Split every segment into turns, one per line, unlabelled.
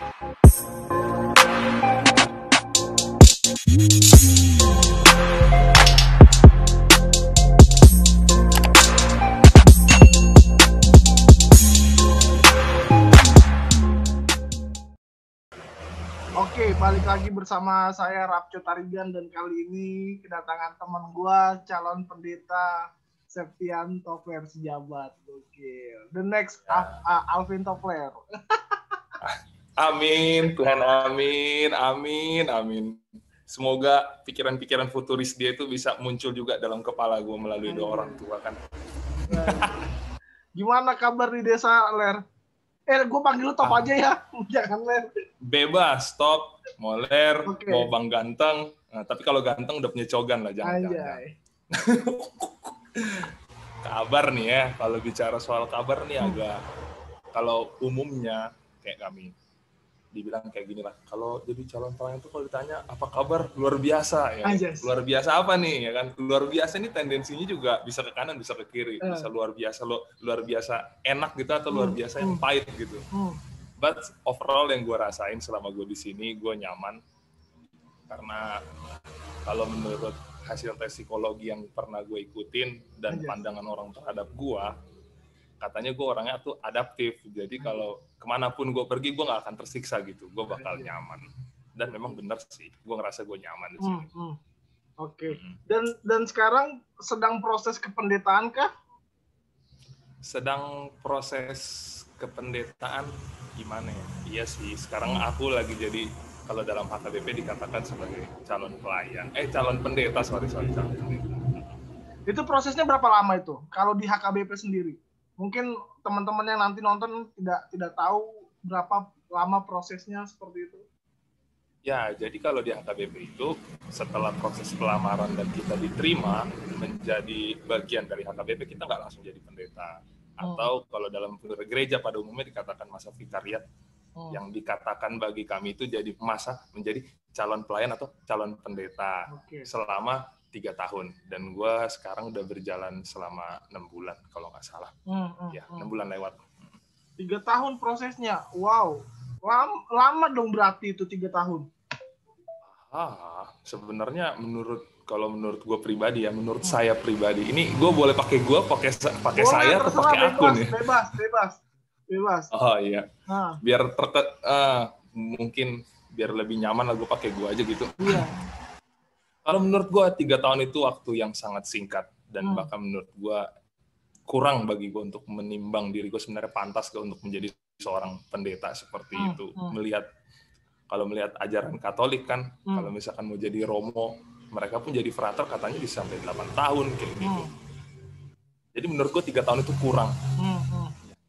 Oke, balik lagi bersama saya Rapco Tarigan, dan kali ini kedatangan teman gua, calon pendeta Septian Topler Sejabat. Oke, the next Alvin Topler.
Amin, Tuhan amin, amin, amin. Semoga pikiran-pikiran futuris dia itu bisa muncul juga dalam kepala gue melalui doa orang tua kan.
Gimana kabar di desa, Ler? Gue panggil lu Top aja ya, jangan Ler.
Bebas, Top, mau Ler,
Okay.
mau Bang Ganteng. Nah, tapi kalau Ganteng udah punya cogan lah, jangan. Kabar nih ya, kalau bicara soal kabar nih agak, kalau umumnya kayak kami dibilang kayak gini lah, kalau jadi calon pelayan itu kalau ditanya apa kabar, luar biasa ya. Luar biasa apa nih ya kan? Luar biasa ini tendensinya juga bisa ke kanan, bisa ke kiri, bisa luar biasa enak gitu atau luar biasa yang pahit gitu. But overall yang gue rasain selama gue di sini, gue nyaman karena kalau menurut hasil tes psikologi yang pernah gue ikutin dan pandangan orang terhadap gue, katanya gue orangnya tuh adaptif, jadi kalau kemanapun gue pergi gue nggak akan tersiksa gitu, gue bakal nyaman. Dan memang benar sih, gue ngerasa gue nyaman di sini.
Oke. Dan sekarang sedang proses kependetaan kah?
Sedang proses kependetaan gimana ya? Iya sih, sekarang aku lagi jadi, kalau dalam HKBP dikatakan sebagai calon pelayan, calon pendeta, calon pendeta.
Itu prosesnya berapa lama itu? Kalau di HKBP sendiri? Mungkin teman-teman yang nanti nonton tidak tahu berapa lama prosesnya seperti itu.
Ya, jadi kalau di HKBP itu setelah proses pelamaran dan kita diterima menjadi bagian dari HKBP, kita nggak langsung jadi pendeta. Atau kalau dalam gereja pada umumnya dikatakan masa vikariat, yang dikatakan bagi kami itu jadi masa menjadi calon pelayan atau calon pendeta selama 3 tahun. Dan gue sekarang udah berjalan selama 6 bulan kalau nggak salah. 6 bulan lewat.
3 tahun prosesnya, wow. Lama dong berarti itu 3 tahun.
Sebenarnya kalau menurut gue pribadi ya, menurut saya pribadi, ini gue boleh pakai saya atau pakai akun ya?
Bebas.
Oh iya. Biar mungkin biar lebih nyaman lah gue pakai gue aja gitu.
Iya.
Kalau menurut gue 3 tahun itu waktu yang sangat singkat, dan bahkan menurut gue kurang bagi gue untuk menimbang diri gue sebenarnya pantas untuk menjadi seorang pendeta seperti itu. Kalau melihat ajaran Katolik kan, kalau misalkan mau jadi romo, mereka pun jadi frater katanya bisa sampai 8 tahun kayak gitu. Jadi menurut gue 3 tahun itu kurang.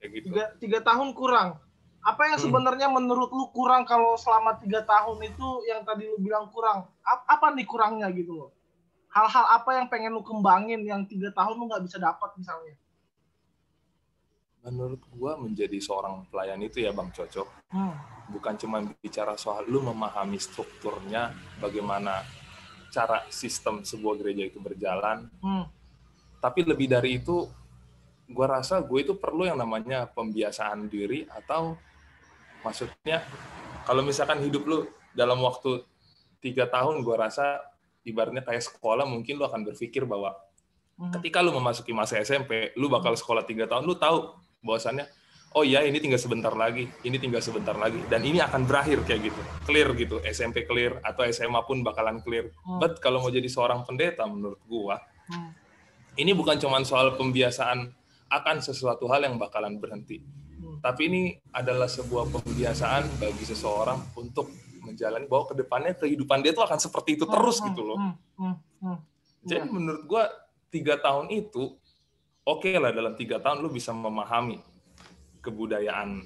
Kayak gitu.
3 tahun kurang. Apa yang sebenarnya menurut lu kurang kalau selama 3 tahun itu yang tadi lu bilang kurang? Apa nih kurangnya gitu loh? Hal-hal apa yang pengen lu kembangin yang 3 tahun lu nggak bisa dapat misalnya?
Menurut gua menjadi seorang pelayan itu ya Bang Cocok, bukan cuma bicara soal lu memahami strukturnya, bagaimana cara sistem sebuah gereja itu berjalan, tapi lebih dari itu, gua rasa gue itu perlu yang namanya pembiasaan diri, atau maksudnya kalau misalkan hidup lu dalam waktu 3 tahun, gua rasa ibaratnya kayak sekolah, mungkin lu akan berpikir bahwa ketika lu memasuki masa SMP, lu bakal sekolah 3 tahun, lu tahu bahwasannya, oh ya ini tinggal sebentar lagi, dan ini akan berakhir kayak gitu, clear gitu, SMP clear, atau SMA pun bakalan clear. But kalau mau jadi seorang pendeta, menurut gua, ini bukan cuma soal pembiasaan akan sesuatu hal yang bakalan berhenti, tapi ini adalah sebuah pembiasaan bagi seseorang untuk menjalani bahwa kedepannya kehidupan dia tuh akan seperti itu terus gitu loh. Jadi menurut gua 3 tahun itu oke lah, dalam 3 tahun lu bisa memahami kebudayaan.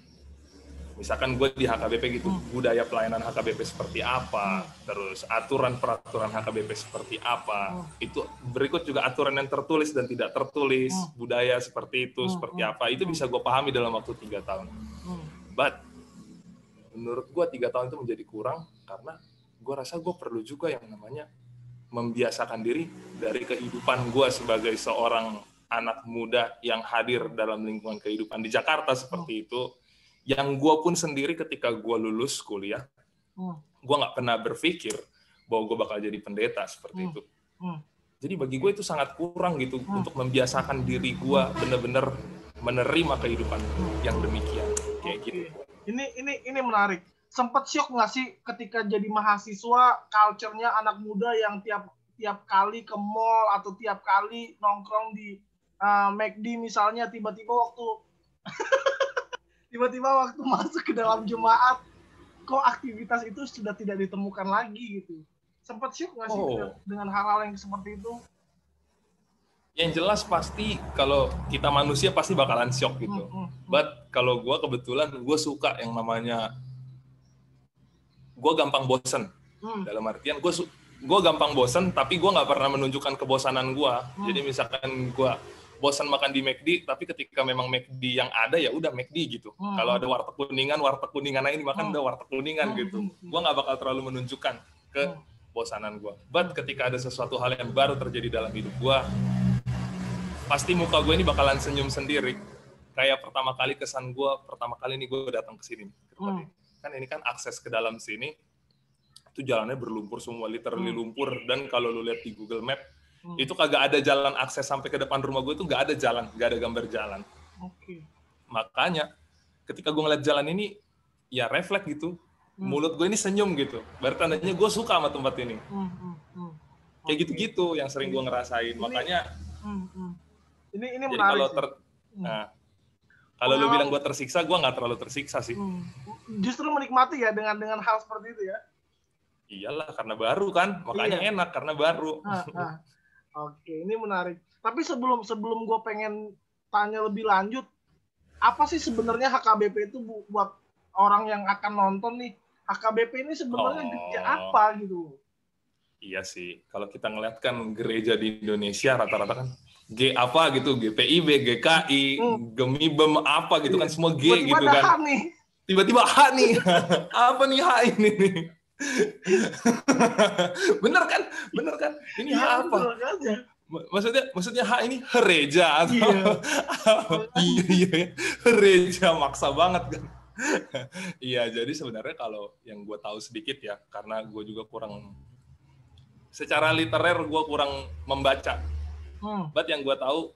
Misalkan gue di HKBP gitu, budaya pelayanan HKBP seperti apa, terus aturan-peraturan HKBP seperti apa, itu berikut juga aturan yang tertulis dan tidak tertulis, budaya seperti itu, seperti apa, itu bisa gue pahami dalam waktu 3 tahun. But, menurut gue 3 tahun itu menjadi kurang, karena gue rasa gue perlu juga yang namanya membiasakan diri dari kehidupan gue sebagai seorang anak muda yang hadir dalam lingkungan kehidupan di Jakarta seperti itu, Yang gue pun sendiri ketika gue lulus kuliah, gue nggak pernah berpikir bahwa gue bakal jadi pendeta seperti itu. Jadi bagi gue itu sangat kurang gitu untuk membiasakan diri gue benar-benar menerima kehidupan yang demikian kayak gitu.
Ini menarik. Sempat syok nggak sih ketika jadi mahasiswa, culture-nya anak muda yang tiap kali ke mall atau tiap kali nongkrong di McD misalnya, tiba-tiba waktu masuk ke dalam jemaat, kok aktivitas itu sudah tidak ditemukan lagi gitu. Sempat syok nggak sih dengan hal-hal yang seperti itu?
Yang jelas pasti kalau kita manusia pasti bakalan syok gitu. But kalau gue kebetulan gue suka yang namanya gue gampang bosen. Dalam artian gue gampang bosen, tapi gue nggak pernah menunjukkan kebosanan gue. Jadi misalkan gue bosan makan di McD, tapi ketika memang McD yang ada ya udah McD gitu. Kalau ada warteg kuningan aja ini makan udah warteg kuningan gitu. Gue nggak bakal terlalu menunjukkan kebosanan gue. But ketika ada sesuatu hal yang baru terjadi dalam hidup gue, pasti muka gue ini bakalan senyum sendiri. Kayak pertama kali ini gue datang ke sini. Kan ini kan akses ke dalam sini, itu jalannya berlumpur semua, literally lumpur. Dan kalau lu lihat di Google Map, itu kagak ada jalan akses sampai ke depan rumah gue, itu nggak ada jalan, nggak ada gambar jalan. Makanya, ketika gue ngeliat jalan ini, ya refleks gitu. Mulut gue ini senyum gitu. Berarti tandanya gue suka sama tempat ini. Kayak gitu-gitu yang sering gue ngerasain. Makanya,
ini
jadi
menarik.
Kalau lu bilang gue tersiksa, gue nggak terlalu tersiksa sih.
Justru menikmati ya dengan hal seperti itu ya.
Iyalah, karena baru kan, makanya enak karena baru.
Oke, ini menarik. Tapi sebelum gue pengen tanya lebih lanjut, apa sih sebenarnya HKBP itu buat orang yang akan nonton nih? HKBP ini sebenarnya gereja apa gitu?
Iya sih, kalau kita ngeliat kan gereja di Indonesia rata-rata kan G apa gitu, GPIB, GKI, Gemibem apa gitu kan, semua G
tiba-tiba
gitu kan. Tiba-tiba H nih. Apa nih H ini nih? Bener kan? Ini H apa? Maksudnya H ini gereja atau iya, gereja, maksa banget kan. Iya, jadi sebenarnya kalau yang gue tahu sedikit ya, karena gue juga secara literer gue kurang membaca. But yang gue tahu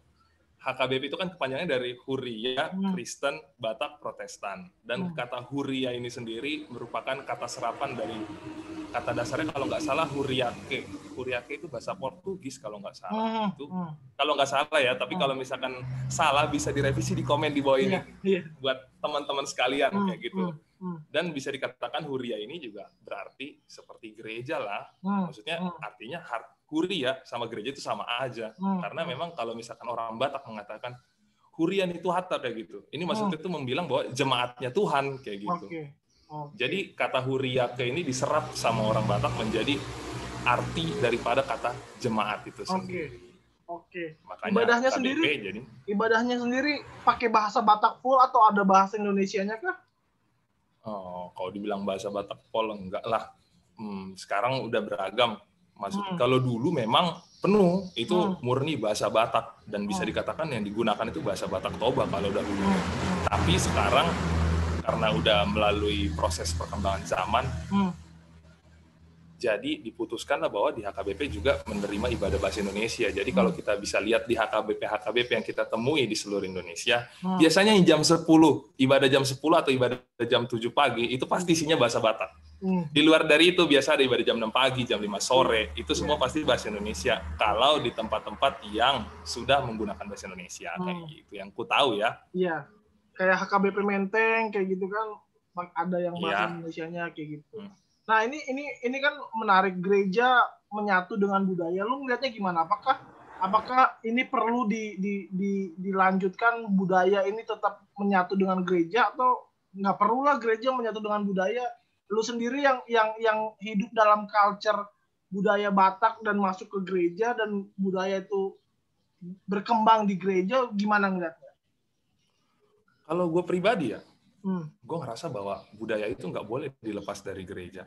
HKBP itu kan kepanjangannya dari Huria, Kristen, Batak, Protestan. Dan kata Huria ini sendiri merupakan kata serapan dari kata dasarnya kalau nggak salah Huriake. Huriake itu bahasa Portugis kalau nggak salah. Itu kalau nggak salah ya, tapi kalau misalkan salah bisa direvisi di komen di bawah ini. Buat teman-teman sekalian kayak gitu. Dan bisa dikatakan Huria ini juga berarti seperti gereja lah. Maksudnya artinya Huria sama gereja itu sama aja. Karena memang kalau misalkan orang Batak mengatakan Hurian itu hatta kayak gitu. Ini maksudnya itu membilang bahwa jemaatnya Tuhan kayak gitu. Jadi kata Huriake ini diserap sama orang Batak menjadi arti daripada kata jemaat itu sendiri.
Makanya ibadahnya sendiri pakai bahasa Batak full atau ada bahasa Indonesianya kah?
Kalau dibilang bahasa Batak full enggak lah. Sekarang udah beragam. Maksudnya kalau dulu memang penuh itu murni bahasa Batak dan bisa dikatakan yang digunakan itu bahasa Batak Toba kalau dahulu. Tapi sekarang karena udah melalui proses perkembangan zaman, jadi diputuskanlah bahwa di HKBP juga menerima ibadah bahasa Indonesia. Jadi kalau kita bisa lihat di HKBP yang kita temui di seluruh Indonesia, biasanya yang jam 10, ibadah jam 10 atau ibadah jam 7 pagi itu pasti isinya bahasa Batak. Di luar dari itu biasa ada ibadah jam 6 pagi, jam 5 sore, itu semua pasti bahasa Indonesia. Kalau di tempat-tempat yang sudah menggunakan bahasa Indonesia kayak gitu, yang ku tahu ya.
Iya, kayak HKBP Menteng kayak gitu kan ada yang bahasa Indonesianya kayak gitu. Nah ini kan menarik, gereja menyatu dengan budaya. Lu ngeliatnya gimana? Apakah ini perlu dilanjutkan, budaya ini tetap menyatu dengan gereja atau nggak perlu lah gereja menyatu dengan budaya? Lu sendiri yang hidup dalam culture budaya Batak dan masuk ke gereja dan budaya itu berkembang di gereja, gimana ngeliatnya?
Kalau gue pribadi ya, gue ngerasa bahwa budaya itu nggak boleh dilepas dari gereja.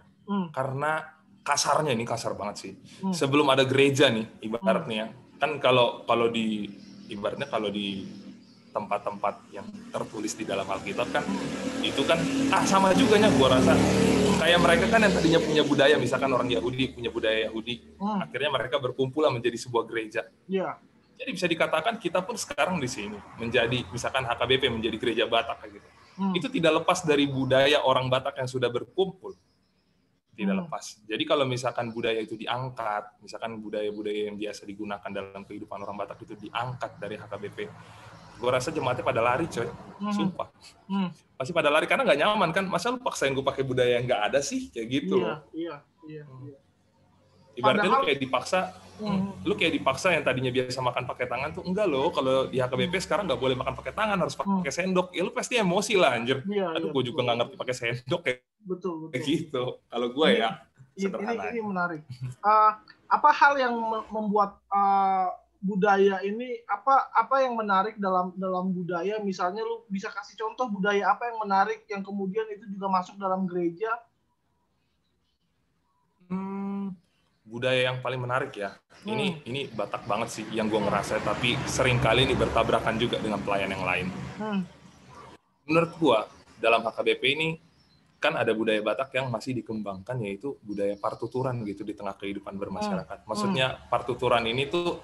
Karena kasarnya, ini kasar banget sih. Sebelum ada gereja nih, ibaratnya, kan kalau di tempat-tempat yang tertulis di dalam Alkitab kan, itu kan sama juga nya gue rasa. Kayak mereka kan yang tadinya punya budaya, misalkan orang Yahudi punya budaya Yahudi, akhirnya mereka berkumpul menjadi sebuah gereja.
Iya.
Jadi bisa dikatakan kita pun sekarang di sini menjadi, misalkan HKBP menjadi gereja Batak kayak gitu. Itu tidak lepas dari budaya orang Batak yang sudah berkumpul. Tidak lepas. Jadi kalau misalkan budaya itu diangkat, misalkan budaya-budaya yang biasa digunakan dalam kehidupan orang Batak itu diangkat dari HKBP, gue rasa jemaatnya pada lari, coy. Sumpah. Pasti pada lari karena nggak nyaman kan. Masa lu paksain gue pakai budaya yang nggak ada sih, kayak gitu.
Iya.
Ibaratnya lu kayak dipaksa yang tadinya biasa makan pakai tangan tuh enggak loh. Kalau di HKBP sekarang nggak boleh makan pakai tangan, harus pakai sendok. Ya lu pasti emosi lah, anjir. Aduh, gue juga nggak ngerti pakai sendok kayak.
Betul.
Kayak gitu. Kalau gue ya sederhana.
Ini menarik. Apa hal yang membuat budaya ini, apa yang menarik dalam budaya? Misalnya lu bisa kasih contoh budaya apa yang menarik yang kemudian itu juga masuk dalam gereja?
Budaya yang paling menarik ya. Ini Batak banget sih yang gue ngerasa, tapi seringkali ini bertabrakan juga dengan pelayan yang lain. Menurut gue dalam HKBP ini kan ada budaya Batak yang masih dikembangkan, yaitu budaya partuturan gitu di tengah kehidupan bermasyarakat. Maksudnya partuturan ini tuh,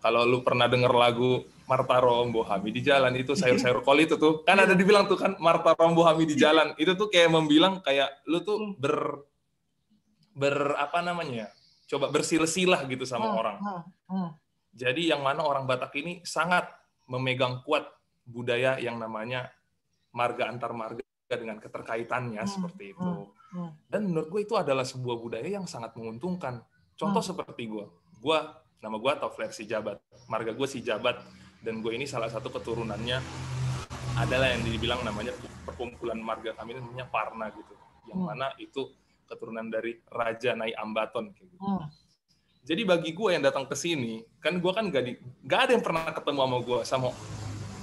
kalau lu pernah denger lagu Marta Rombo Hami di Jalan, itu sayur-sayur kol itu tuh, kan ada dibilang tuh kan Marta Rombo Hami di Jalan, itu tuh kayak membilang kayak lu tuh coba bersilah-silah gitu sama orang. Jadi yang mana orang Batak ini sangat memegang kuat budaya yang namanya marga antar marga dengan keterkaitannya seperti itu. Dan menurut gue itu adalah sebuah budaya yang sangat menguntungkan. Contoh seperti nama gue Tofler Sijabat, marga gue Sijabat, dan gue ini salah satu keturunannya adalah yang dibilang namanya perkumpulan marga kami namanya Parna gitu, yang mana itu keturunan dari Raja Nai Ambaton kayak gitu. Jadi bagi gue yang datang ke sini, kan gue kan gak ada yang pernah ketemu sama gue, sama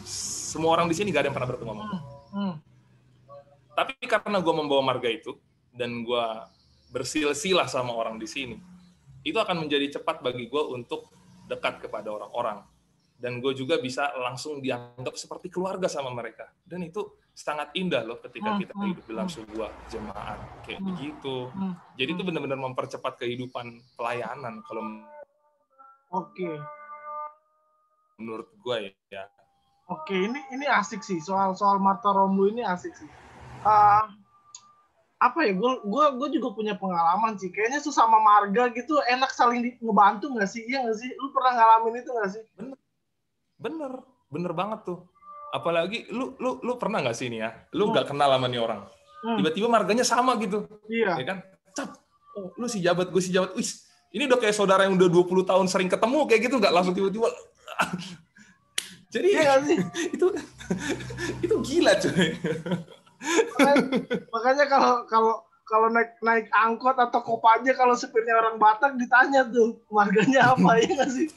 semua orang di sini gak ada yang pernah bertemu sama gue. Tapi karena gue membawa marga itu dan gue bersilah-silah sama orang di sini, itu akan menjadi cepat bagi gue untuk dekat kepada orang-orang. Dan gue juga bisa langsung dianggap seperti keluarga sama mereka. Dan itu sangat indah loh ketika kita hidup dalam sebuah jemaat kayak begitu. Jadi itu benar-benar mempercepat kehidupan pelayanan kalau menurut gue ya.
Oke, ini asik sih, soal Marta Rombo ini asik sih. Gue juga punya pengalaman sih. Kayaknya sesama marga gitu enak saling ngebantu nggak sih? Iya nggak sih? Lu pernah ngalamin itu nggak sih?
Bener banget tuh. Apalagi lu pernah nggak sih ini ya? Lu nggak kenal sama nih orang. Tiba-tiba marganya sama gitu.
Iya.
Ya kan? Lu Sijabat, gue Sijabat. Wis, ini udah kayak saudara yang udah 20 tahun sering ketemu kayak gitu, nggak langsung tiba-tiba. Jadi itu gila coy.
Makanya kalau naik angkot atau Kopaja, kalau supirnya orang Batak ditanya tuh marganya apa, ya nggak sih?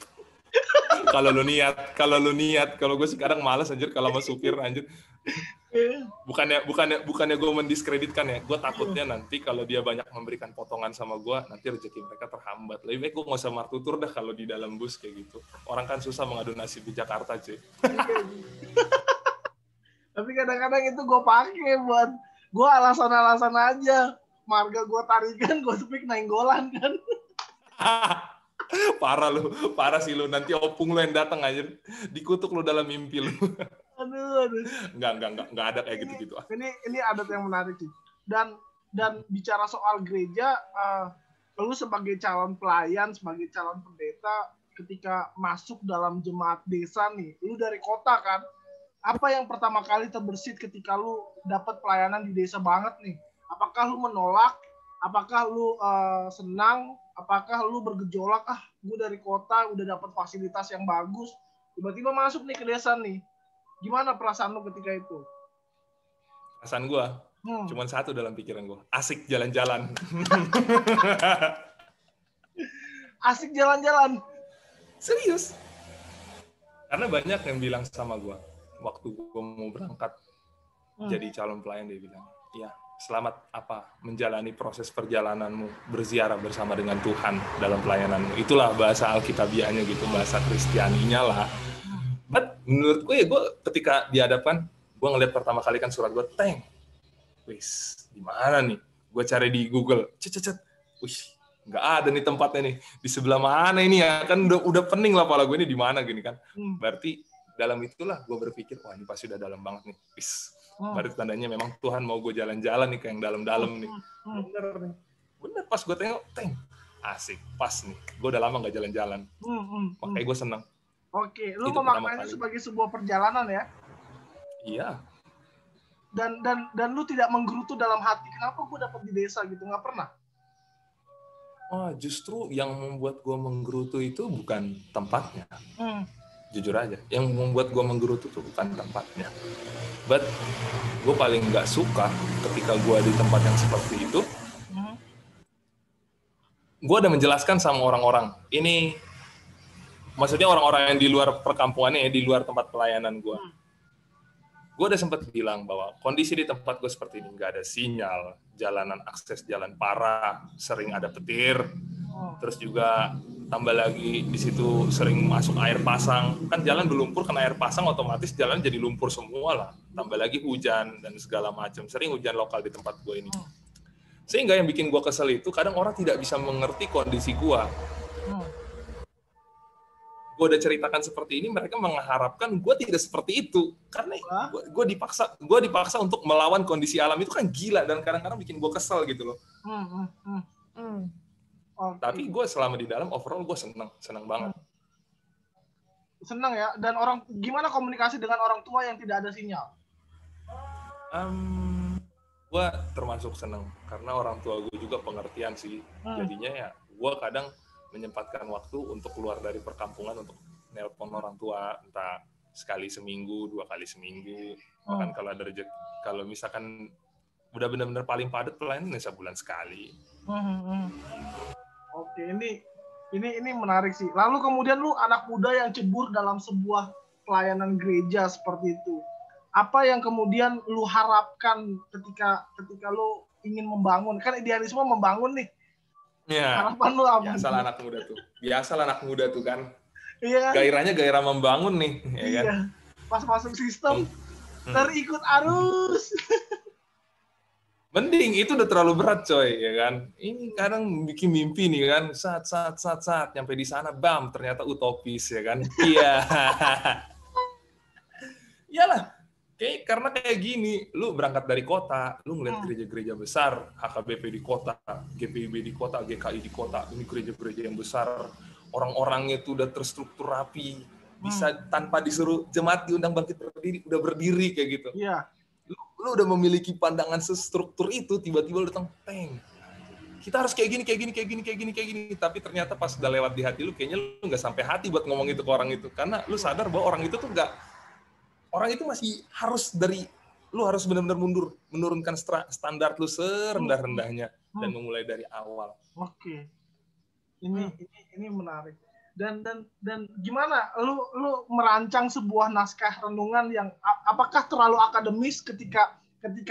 Kalau lu niat, kalau gue sekarang malas anjir kalau sama supir anjir. Bukannya gue mendiskreditkan ya, gue takutnya nanti kalau dia banyak memberikan potongan sama gue, nanti rezeki mereka terhambat. Lebih baik gue nggak usah martutur dah kalau di dalam bus kayak gitu. Orang kan susah mengadu nasib di Jakarta cuy.
Tapi kadang-kadang itu gue pakai buat gue alasan-alasan aja. Marga gue tarikan, gue speak nainggolan kan.
Parah sih lu. Nanti opung lu yang datang aja, dikutuk lu dalam mimpi lu.
Aduh.
Enggak ada kayak gitu-gitu.
Ini adat yang menarik sih. Dan bicara soal gereja, lu sebagai calon pelayan, sebagai calon pendeta, ketika masuk dalam jemaat desa nih, lu dari kota kan, apa yang pertama kali terbersit ketika lu dapat pelayanan di desa banget nih? Apakah lu menolak? Apakah lu senang? Apakah lu bergejolak? Gue dari kota udah dapat fasilitas yang bagus, tiba-tiba masuk nih ke desa nih. Gimana perasaan lu ketika itu?
Perasaan gue cuma satu dalam pikiran gue, asik jalan-jalan.
Asik jalan-jalan.
Serius. Karena banyak yang bilang sama gue, waktu gue mau berangkat jadi calon pelayan, dia bilang, ya selamat menjalani proses perjalananmu, berziarah bersama dengan Tuhan dalam pelayananmu. Itulah bahasa Alkitabiahnya gitu, bahasa Kristianinya lah. But menurut gue ya, gue ketika dihadapkan, gue ngeliat pertama kali kan surat gue, Teng, wis, di mana nih? Gue cari di Google, wih, nggak ada nih tempatnya nih, di sebelah mana ini ya? Kan udah pening lah kepala gue ini di mana gini kan. Berarti dalam itulah gue berpikir, wah ini pasti udah dalam banget nih, wis. Berarti tandanya memang Tuhan mau gue jalan-jalan nih ke yang dalam-dalam nih. Bener nih, bener pas gue tengok, Teng, asik, pas nih. Gue udah lama nggak jalan-jalan, makanya gue seneng.
Oke, lu memaknainya sebagai sebuah perjalanan ya?
Iya.
Dan lu tidak menggerutu dalam hati, kenapa gue dapat di desa gitu? Nggak pernah?
Oh, justru yang membuat gue menggerutu itu bukan tempatnya. Jujur aja, yang membuat gue menggerutu itu bukan tempatnya. But gue paling nggak suka ketika gue di tempat yang seperti itu. Gue udah menjelaskan sama orang-orang. Ini, maksudnya orang-orang yang di luar perkampungannya, di luar tempat pelayanan gue. Gue udah sempat bilang bahwa kondisi di tempat gue seperti ini, nggak ada sinyal, jalanan akses jalan parah, sering ada petir, terus juga tambah lagi di situ sering masuk air pasang, kan jalan berlumpur kena air pasang, otomatis jalan jadi lumpur semua lah, tambah lagi hujan dan segala macam, sering hujan lokal di tempat gue ini. Sehingga yang bikin gue kesel itu kadang orang tidak bisa mengerti kondisi gue. Gue udah ceritakan seperti ini, mereka mengharapkan gue tidak seperti itu, karena gue dipaksa untuk melawan kondisi alam itu kan gila, dan kadang-kadang bikin gue kesel gitu loh.
Okay.
Tapi gue selama di dalam overall gue senang banget.
Senang ya. Dan gimana komunikasi dengan orang tua yang tidak ada sinyal?
Gue termasuk senang karena orang tua gue juga pengertian sih. Jadinya ya gue kadang menyempatkan waktu untuk keluar dari perkampungan untuk nelpon orang tua, entah sekali seminggu, 2 kali seminggu. Bahkan kalau ada rezeki, kalau misalkan udah benar-benar paling padat pelayanan sebulan sekali.
Oke, ini menarik sih. Lalu kemudian lu anak muda yang cebur dalam sebuah pelayanan gereja seperti itu. Apa yang kemudian lu harapkan ketika lu ingin membangun? Kan idealisme membangun nih.
Ya,
harapan lu apa?
Biasalah anak muda tuh kan.
Iya.
Gairahnya gairah membangun nih, ya
iya.
kan?
Pas masuk sistem terikut arus.
Mending itu udah terlalu berat coy, ya kan? Ini kadang bikin mimpi nih kan, saat nyampe di sana, bam, ternyata utopis ya kan? Iya. Iyalah. Karena kayak gini, lu berangkat dari kota, lu ngeliat gereja-gereja besar, HKBP di kota, GPIB di kota, GKI di kota, ini gereja-gereja yang besar, orang-orangnya itu udah terstruktur rapi, bisa tanpa disuruh jemaat diundang bangkit berdiri, udah berdiri kayak gitu.
Iya.
Lu udah memiliki pandangan sestruktur itu, tiba-tiba lu datang, Teng, kita harus kayak gini, tapi ternyata pas udah lewat di hati lu, kayaknya lu nggak sampai hati buat ngomong itu ke orang itu, karena lu sadar bahwa orang itu tuh orang itu masih harus lu harus benar-benar menurunkan standar lu serendah-rendahnya dan memulai dari awal.
Oke. Ini menarik. Dan gimana lu merancang sebuah naskah renungan yang apakah terlalu akademis ketika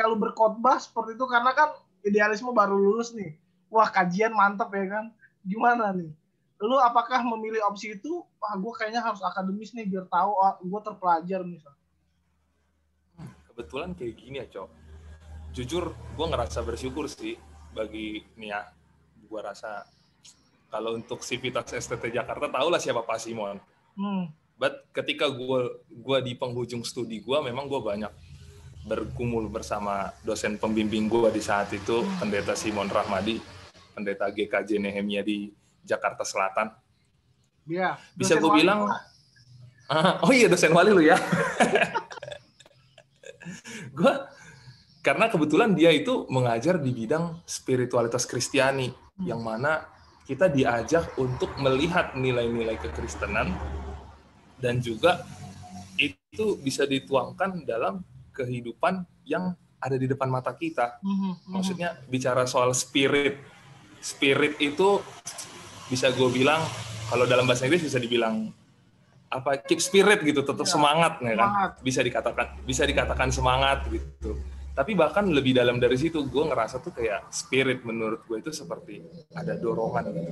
lu berkhotbah seperti itu, karena kan idealisme baru lulus nih. Wah, kajian mantep ya kan. Gimana nih? Lu apakah memilih opsi itu? Wah, gue kayaknya harus akademis nih biar tahu gue terpelajar misalnya.
Kebetulan kayak gini ya, Cok. Jujur, gue ngerasa bersyukur sih bagi Nia. Gue rasa kalau untuk Civitas STT Jakarta, tahulah siapa Pak Simon. But ketika gue di penghujung studi gue, memang gue banyak bergumul bersama dosen pembimbing gue di saat itu, Pendeta Simon Rahmadi, Pendeta GKJ Nehemia di Jakarta Selatan.
Iya.
Bisa gue bilang, oh iya dosen wali lu ya. Karena kebetulan dia itu mengajar di bidang spiritualitas Kristiani, yang mana kita diajak untuk melihat nilai-nilai kekristenan dan juga itu bisa dituangkan dalam kehidupan yang ada di depan mata kita. Maksudnya bicara soal spirit itu bisa gue bilang, kalau dalam bahasa Inggris bisa dibilang keep spirit gitu, tetap semangat ya kan, bisa dikatakan semangat gitu. Tapi bahkan lebih dalam dari situ, gue ngerasa tuh kayak spirit menurut gue itu seperti ada dorongan gitu.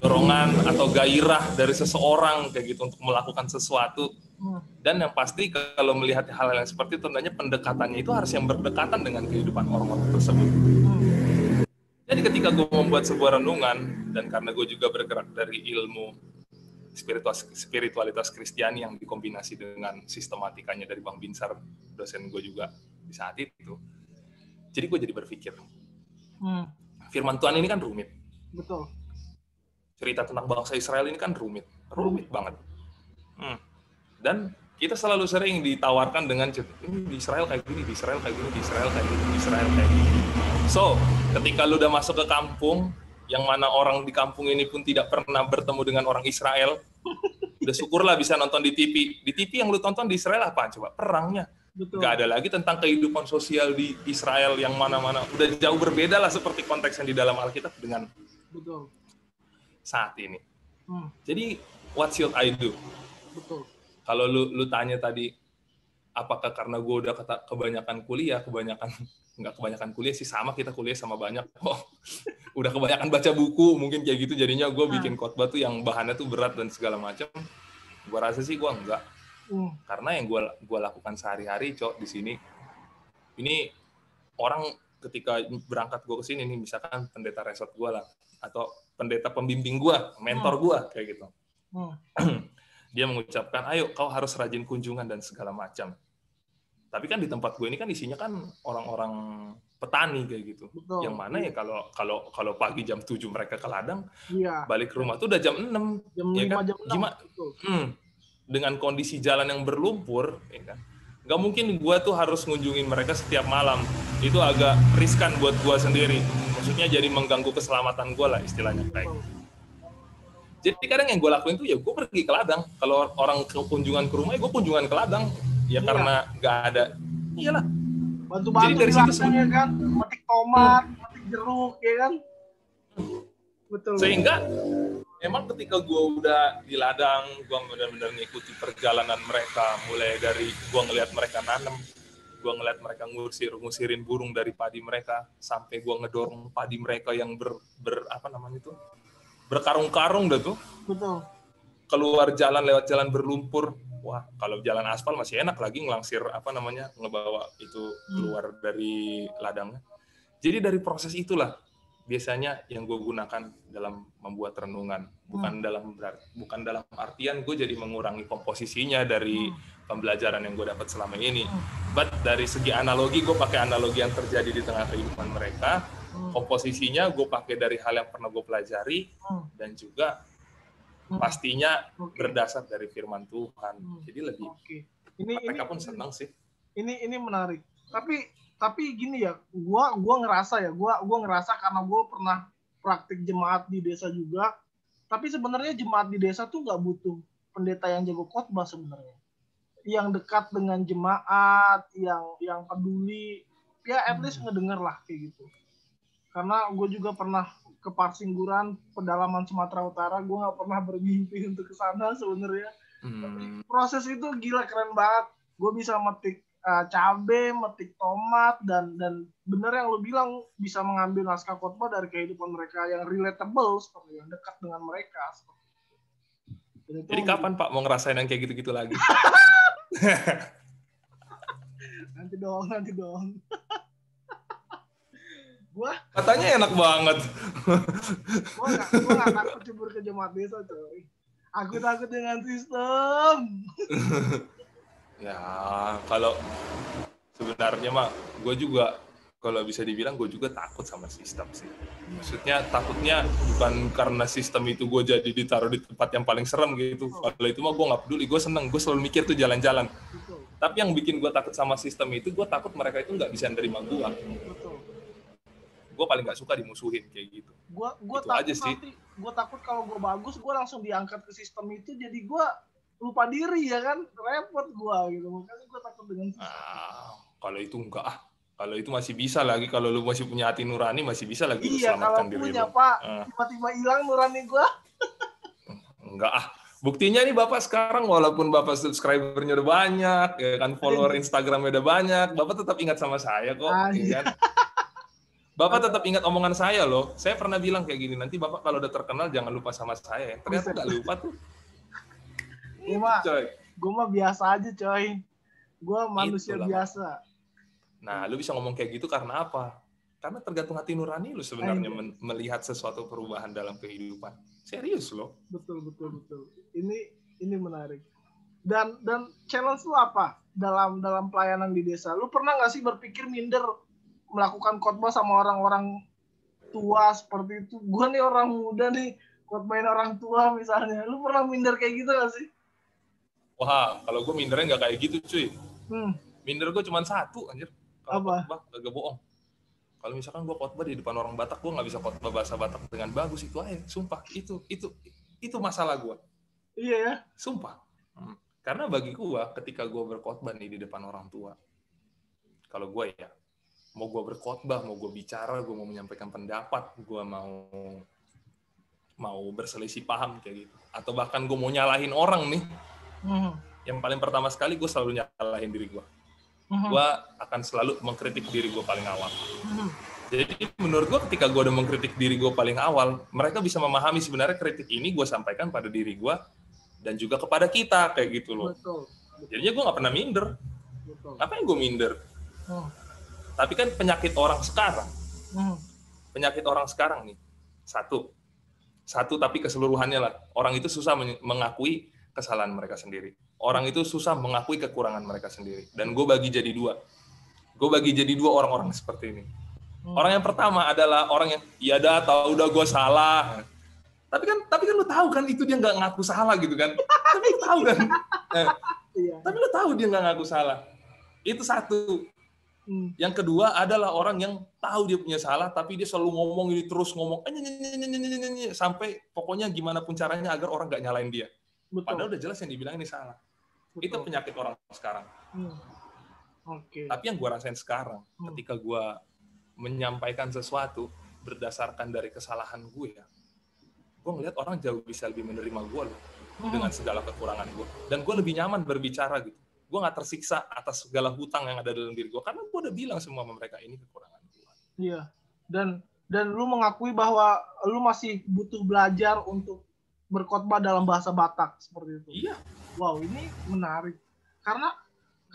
Dorongan atau gairah dari seseorang kayak gitu untuk melakukan sesuatu. Dan yang pasti kalau melihat hal-hal yang seperti itu, tandanya pendekatannya itu harus yang berdekatan dengan kehidupan orang-orang tersebut. Jadi ketika gue membuat sebuah renungan, dan karena gue juga bergerak dari ilmu spiritualitas Kristiani yang dikombinasi dengan sistematikanya dari Bang Binsar, dosen gue juga di saat itu. Jadi gue jadi berpikir, firman Tuhan ini kan rumit.
Betul.
Cerita tentang bangsa Israel ini kan rumit banget. Dan kita selalu sering ditawarkan dengan ini di Israel kayak gini, di Israel kayak gini, di Israel kayak gini, di Israel kayak gini. So, ketika lu udah masuk ke kampung, yang mana orang di kampung ini pun tidak pernah bertemu dengan orang Israel, udah syukurlah bisa nonton di TV. Di TV yang lu tonton di Israel apa? Coba perangnya. Betul. Gak ada lagi tentang kehidupan sosial di Israel yang mana-mana. Udah jauh berbeda lah seperti konteks yang di dalam Alkitab dengan
betul
saat ini. Jadi, what should I do?
Betul.
Kalau lu tanya tadi, apakah karena gue udah kebanyakan kuliah, nggak kebanyakan kuliah sih, sama kita kuliah sama banyak. Udah kebanyakan baca buku, mungkin kayak gitu, jadinya gue bikin khotbah tuh yang bahannya tuh berat dan segala macam. Gue rasa sih gue enggak. Karena yang gue lakukan sehari-hari, Cok, di sini, ini orang ketika berangkat gue ke sini nih, misalkan pendeta resort gue lah, atau pendeta pembimbing gue, mentor gue, kayak gitu. Dia mengucapkan, ayo kau harus rajin kunjungan dan segala macam. Tapi kan di tempat gue ini kan isinya kan orang-orang petani kayak gitu. Betul. Yang mana ya kalau pagi jam 7 mereka ke ladang, balik ke rumah tuh udah jam 6.
Jam 5,
ya kan?
jam 6.
Dengan kondisi jalan yang berlumpur, ya kan? Nggak mungkin gue tuh harus ngunjungin mereka setiap malam. Itu agak riskan buat gue sendiri. Maksudnya jadi mengganggu keselamatan gue lah istilahnya kayak. Jadi kadang yang gue lakuin tuh ya gue pergi ke ladang. Kalau orang kunjungan ke rumah, gue kunjungan ke ladang. Ya karena nggak ada, iyalah.
Bantu-bantu jadi dari situ ya kan, metik tomat, metik jeruk, ya kan. Betul.
Sehingga emang ketika gue udah di ladang, gue benar-benar ngikuti perjalanan mereka, mulai dari gue ngelihat mereka nanam, gue ngelihat mereka ngusirin burung dari padi mereka, sampai gue ngedorong padi mereka yang berkarung-karung dah tuh.
Betul.
Keluar jalan lewat jalan berlumpur. Wah, kalau jalan aspal masih enak lagi ngelangsir ngebawa itu keluar dari ladangnya. Jadi dari proses itulah biasanya yang gue gunakan dalam membuat renungan. Bukan dalam artian gue jadi mengurangi komposisinya dari pembelajaran yang gue dapat selama ini. But dari segi analogi, gue pakai analogi yang terjadi di tengah kehidupan mereka. Komposisinya gue pakai dari hal yang pernah gue pelajari, dan juga pastinya berdasar dari firman Tuhan. Jadi lebih mereka pun senang sih.
Ini menarik. Tapi gini ya, gua ngerasa karena gua pernah praktik jemaat di desa juga. Tapi sebenarnya jemaat di desa tuh nggak butuh pendeta yang jago khotbah sebenarnya. Yang dekat dengan jemaat, yang peduli, ya at least ngedenger lah kayak gitu. Karena gue juga pernah ke Parsingguran, pedalaman Sumatera Utara, gue nggak pernah bermimpi untuk ke sana sebenarnya. Tapi proses itu gila keren banget. Gue bisa metik cabe, metik tomat, dan bener yang lo bilang, bisa mengambil naskah khotbah dari kehidupan mereka yang relatable, seperti yang dekat dengan mereka.
Jadi kapan Pak mau ngerasain yang kayak gitu-gitu lagi?
Nanti dong.
Katanya enak banget.
Gue gak takut cebur ke jemaat desa, coy. Aku takut dengan sistem.
Ya, kalau sebenarnya mah gue juga, kalau bisa dibilang gue juga takut sama sistem sih. Maksudnya takutnya bukan karena sistem itu gue jadi ditaruh di tempat yang paling serem gitu. Kalau itu mah gue nggak peduli, gue seneng, gue selalu mikir tuh jalan-jalan. Tapi yang bikin gue takut sama sistem itu, gue takut mereka itu nggak bisa nerima gue. Gue paling nggak suka dimusuhin kayak gitu.
Gue takut aja sih. Gue takut kalau gue bagus, gue langsung diangkat ke sistem itu, jadi gue lupa diri ya kan, repot gue gitu. Makanya gue takut dengan sistem.
Kalau itu enggak. Kalau itu masih bisa lagi, kalau lu masih punya hati nurani masih bisa lagi selamatkan diri lu.
Iya, kalau punya Pak, tiba-tiba hilang nurani gue.
Enggak Buktinya nih Bapak sekarang walaupun Bapak subscribernya udah banyak, ya kan follower Instagramnya udah banyak, Bapak tetap ingat sama saya kok, ya kan? Bapak tetap ingat omongan saya loh. Saya pernah bilang kayak gini, nanti Bapak kalau udah terkenal jangan lupa sama saya. Ternyata nggak lupa tuh.
Gue mah biasa aja coy. Gue manusia biasa.
Nah, lu bisa ngomong kayak gitu karena apa? Karena tergantung hati nurani lu sebenarnya melihat sesuatu perubahan dalam kehidupan. Serius loh.
Betul. Ini menarik. Dan challenge lu apa dalam pelayanan di desa? Lu pernah nggak sih berpikir minder melakukan khotbah sama orang-orang tua seperti itu? Gue nih orang muda nih, khotbahin orang tua misalnya. Lu pernah minder kayak gitu nggak sih?
Wah, kalau gue mindernya nggak kayak gitu cuy. Minder gue cuma satu anjir. Kalau khotbah agak bohong. Kalau misalkan gue khotbah di depan orang Batak, gue nggak bisa khotbah bahasa Batak dengan bagus, itu aja. Sumpah, itu masalah gue.
Iya ya?
Sumpah. Karena bagi gue, ketika gue berkhotbah nih di depan orang tua, kalau gue ya, mau gue berkhotbah, mau gue bicara, gue mau menyampaikan pendapat, gue mau berselisih paham kayak gitu, atau bahkan gue mau nyalahin orang nih, yang paling pertama sekali gue selalu nyalahin diri gue. Gue akan selalu mengkritik diri gue paling awal. Jadi menurut gue ketika gue udah mengkritik diri gue paling awal, mereka bisa memahami sebenarnya kritik ini gue sampaikan pada diri gue dan juga kepada kita kayak gitu loh. Betul. Jadinya gue nggak pernah minder. Ngapain gue minder? Tapi kan penyakit orang sekarang nih, satu tapi keseluruhannya lah, orang itu susah mengakui kesalahan mereka sendiri. Orang itu susah mengakui kekurangan mereka sendiri. Dan gue bagi jadi dua. Orang-orang seperti ini. Orang yang pertama adalah orang yang, ya dah, tahu udah gue salah. Tapi kan lu tahu kan itu dia nggak ngaku salah gitu kan. Tapi lu tahu kan. Tapi lu tahu dia nggak ngaku salah. Itu satu. Yang kedua adalah orang yang tahu dia punya salah, tapi dia selalu ngomong ini terus ngomong sampai pokoknya gimana pun caranya agar orang nggak nyalain dia. Betul. Padahal udah jelas yang dibilang ini salah. Betul. Itu penyakit orang sekarang. Tapi yang gue rasain sekarang, ketika gue menyampaikan sesuatu berdasarkan dari kesalahan gue ya, gue ngeliat orang jauh bisa lebih menerima gue loh, dengan segala kekurangan gue. Dan gue lebih nyaman berbicara gitu. Gue nggak tersiksa atas segala hutang yang ada dalam diri gue, karena gue udah bilang semua sama mereka ini kekurangan gue.
Iya. Dan lu mengakui bahwa lu masih butuh belajar untuk berkhotbah dalam bahasa Batak seperti itu.
Iya.
Wow, ini menarik. Karena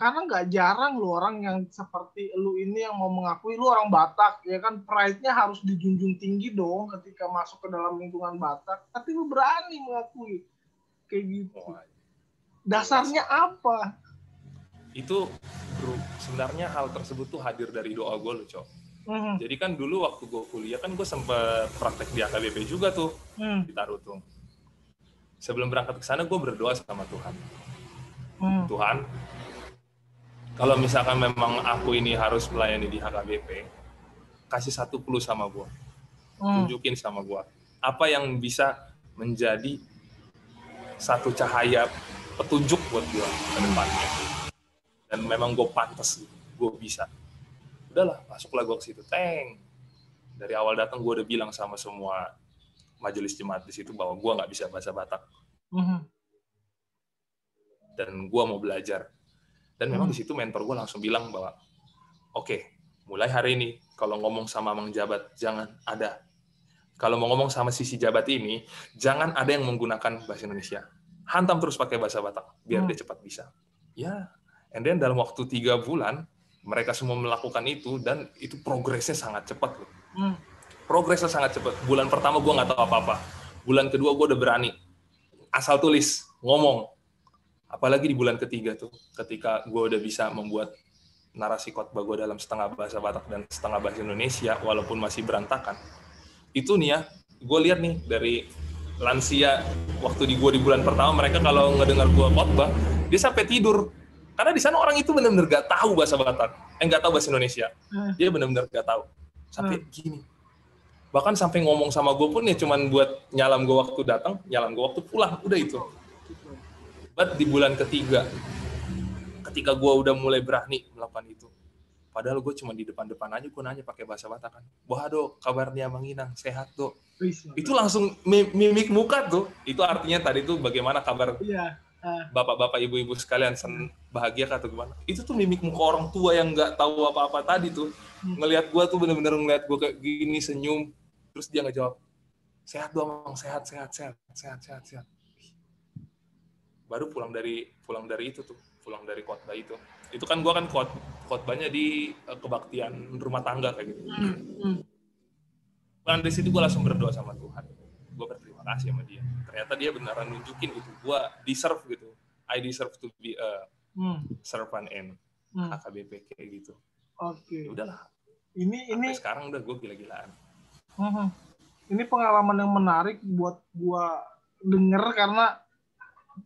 nggak jarang lu orang yang seperti lu ini yang mau mengakui lu orang Batak, ya kan, pride-nya harus dijunjung tinggi dong ketika masuk ke dalam lingkungan Batak. Tapi lu berani mengakui kayak gitu. Dasarnya apa?
Itu bro, sebenarnya hal tersebut tuh hadir dari doa gue loh, Cok. Jadi kan dulu waktu gue kuliah kan gue sempat praktek di AKBP juga tuh di Tarutung. Sebelum berangkat ke sana gue berdoa sama Tuhan. Tuhan, kalau misalkan memang aku ini harus melayani di HKBP, kasih satu clue sama gue. Tunjukin sama gue apa yang bisa menjadi satu cahaya petunjuk buat gue ke depannya. Dan memang gue pantas, gue bisa. Udahlah, masuklah gue ke situ. Dari awal datang gue udah bilang sama semua majelis jemaat di situ bahwa gue nggak bisa bahasa Batak. Dan gue mau belajar. Dan memang di situ mentor gue langsung bilang bahwa, oke, mulai hari ini kalau ngomong sama Mang Jabat jangan ada. Kalau mau ngomong sama sisi Jabat ini, jangan ada yang menggunakan bahasa Indonesia. Hantam terus pakai bahasa Batak biar dia cepat bisa. Ya. And then dalam waktu 3 bulan, mereka semua melakukan itu, dan itu progresnya sangat cepat loh. Progresnya sangat cepat. Bulan pertama gue nggak tahu apa-apa. Bulan kedua gue udah berani. Asal tulis, ngomong. Apalagi di bulan ketiga tuh, ketika gue udah bisa membuat narasi khotbah gue dalam setengah bahasa Batak dan setengah bahasa Indonesia, walaupun masih berantakan. Itu nih ya, gue lihat nih dari lansia, waktu gue di bulan pertama, mereka kalau ngedengar gue khotbah, dia sampai tidur. Karena di sana orang itu benar-benar gak tahu bahasa Batak, gak tahu bahasa Indonesia. Dia benar-benar gak tahu. Sampai gini. Bahkan sampai ngomong sama gue pun ya cuman buat nyalam gue waktu datang, nyalam gue waktu pulang, udah itu. But di bulan ketiga, ketika gue udah mulai berani melakukan itu, Padahal gue cuma di depan-depan aja gue nanya pakai bahasa Batak kan. Wah dok, kabarnya Bang Inang, sehat dok. Itu langsung mimik muka tuh. Itu artinya tadi tuh bagaimana kabar bapak-bapak, ibu-ibu sekalian, bahagia atau gimana. Itu tuh mimik muka orang tua yang nggak tahu apa-apa tadi tuh. Ngelihat gue tuh bener-bener ngelihat gue kayak gini, senyum. Terus dia ngejawab, sehat dong, sehat. Baru pulang dari khotbah itu. Itu kan gue kan khotbahnya di kebaktian rumah tangga kayak gitu. Dari situ gue langsung berdoa sama Tuhan. Gue berterima kasih sama dia. Ternyata dia beneran nunjukin gitu. Gue deserve gitu. I deserve to be a servant in HKBP kayak gitu.
Oke.
Ya udahlah.
Ini
sekarang udah gue gila-gilaan.
Ini pengalaman yang menarik buat gue denger karena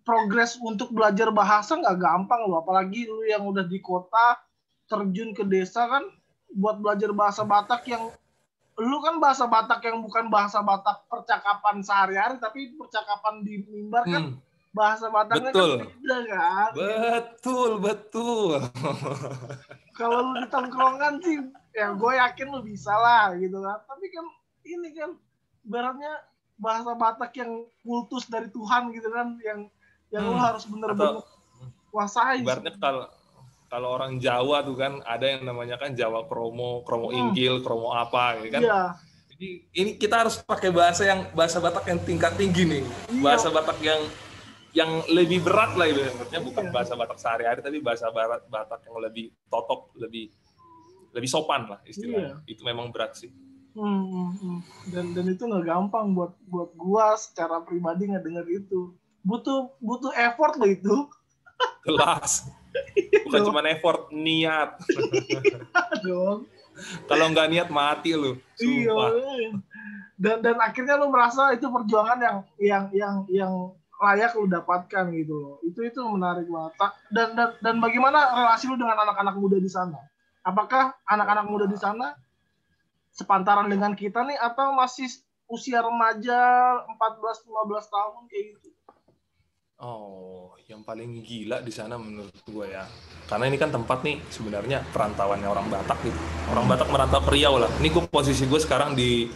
progres untuk belajar bahasa nggak gampang loh, apalagi lu yang udah di kota terjun ke desa kan buat belajar bahasa Batak yang lu kan bahasa Batak yang bukan bahasa Batak percakapan sehari-hari tapi percakapan di mimbar kan bahasa Bataknya
betul.
Kan beda kan.
Betul.
Kalau lu di tongkrongan sih ya gue yakin lu bisa lah gitu kan, tapi kan ini kan ibaratnya bahasa Batak yang kultus dari Tuhan gitu kan, yang lu harus benar-benar kuasai.
Ibaratnya kalau orang Jawa tuh kan ada yang namanya kan Jawa kromo Inggil, kromo apa gitu kan. Iya. Jadi ini kita harus pakai bahasa Batak yang tingkat tinggi nih. Iya. Bahasa Batak yang lebih berat lah ibaratnya, bukan bahasa Batak sehari-hari tapi bahasa Batak yang lebih totok, lebih sopan lah istilahnya. Iya. Itu memang berat sih.
Dan itu nggak gampang buat gua secara pribadi ngedenger itu. Butuh effort loh itu.
Jelas. Bukan cuma effort, niat.
Dong.
Kalau nggak niat mati lu. Sumpah.
Iya. Dan akhirnya lu merasa itu perjuangan yang layak lu dapatkan gitu loh. Itu menarik banget. Dan bagaimana relasi lu dengan anak-anak muda di sana? Apakah anak-anak muda di sana sepantaran dengan kita nih atau masih usia remaja 14-15 tahun kayak gitu?
Oh, yang paling gila di sana menurut gue ya. Karena ini kan tempat nih sebenarnya perantauannya orang Batak gitu. Orang Batak merantau ke Riau lah. Ini posisi gue sekarang di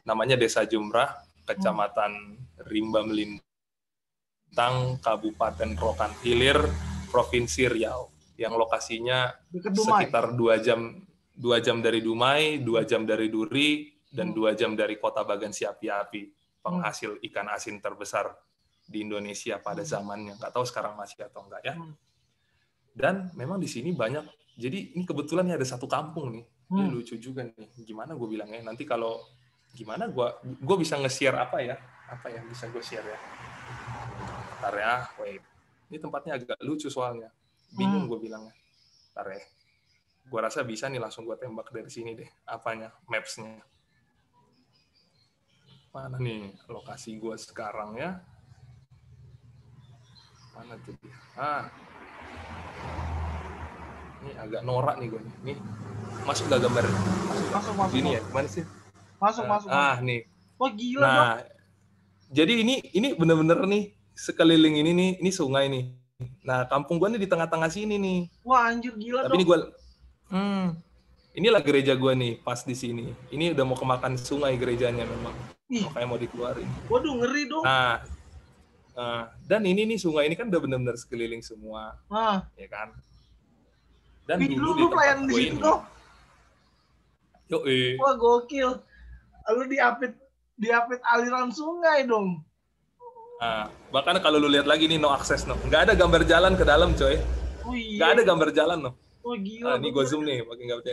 namanya Desa Jumrah, Kecamatan Rimba Melintang, Kabupaten Rokan Hilir, Provinsi Riau. Yang lokasinya sekitar 2 jam dari Dumai, 2 jam dari Duri, dan 2 jam dari Kota Bagan Siapi-Api, penghasil ikan asin terbesar di Indonesia pada zamannya. Nggak tahu sekarang masih atau enggak ya. Dan memang di sini banyak, jadi ini kebetulan ada satu kampung nih. Ini lucu juga nih. Gimana gue bilangnya? Nanti kalau gimana gue bisa nge-share apa ya bisa gue share ya. Bentar ya, wait. Ini tempatnya agak lucu soalnya. Bingung gue bilangnya. Bentar ya. Gue rasa bisa nih langsung gue tembak dari sini deh. Apanya? Maps-nya. Mana nih lokasi gue sekarang ya? Mana tuh dia? Ini agak norak nih gue nih. Nih, masuk gak gambar? Masuk. Gini ya, mana sih?
Masuk.
Nih.
Wah gila dong.
Nah, jadi ini bener-bener nih sekeliling ini sungai nih. Nah, kampung gue nih di tengah-tengah sini nih.
Wah anjir gila.
Tapi dong. Ini gue, inilah gereja gue nih pas di sini. Ini udah mau kemakan sungai gerejanya memang. Makanya mau dikeluarin.
Waduh ngeri dong.
Dan ini nih sungai ini kan udah benar-benar sekeliling semua, ya kan? Dan dulu di tempat gue ini.
Wah gokil. Lu diapit aliran sungai dong.
Bahkan kalau lu lihat lagi nih no access no, nggak ada gambar jalan ke dalam coy. Nggak ada gambar jalan no.
Oh gila.
Ini gue zoom nih, pakai gambar.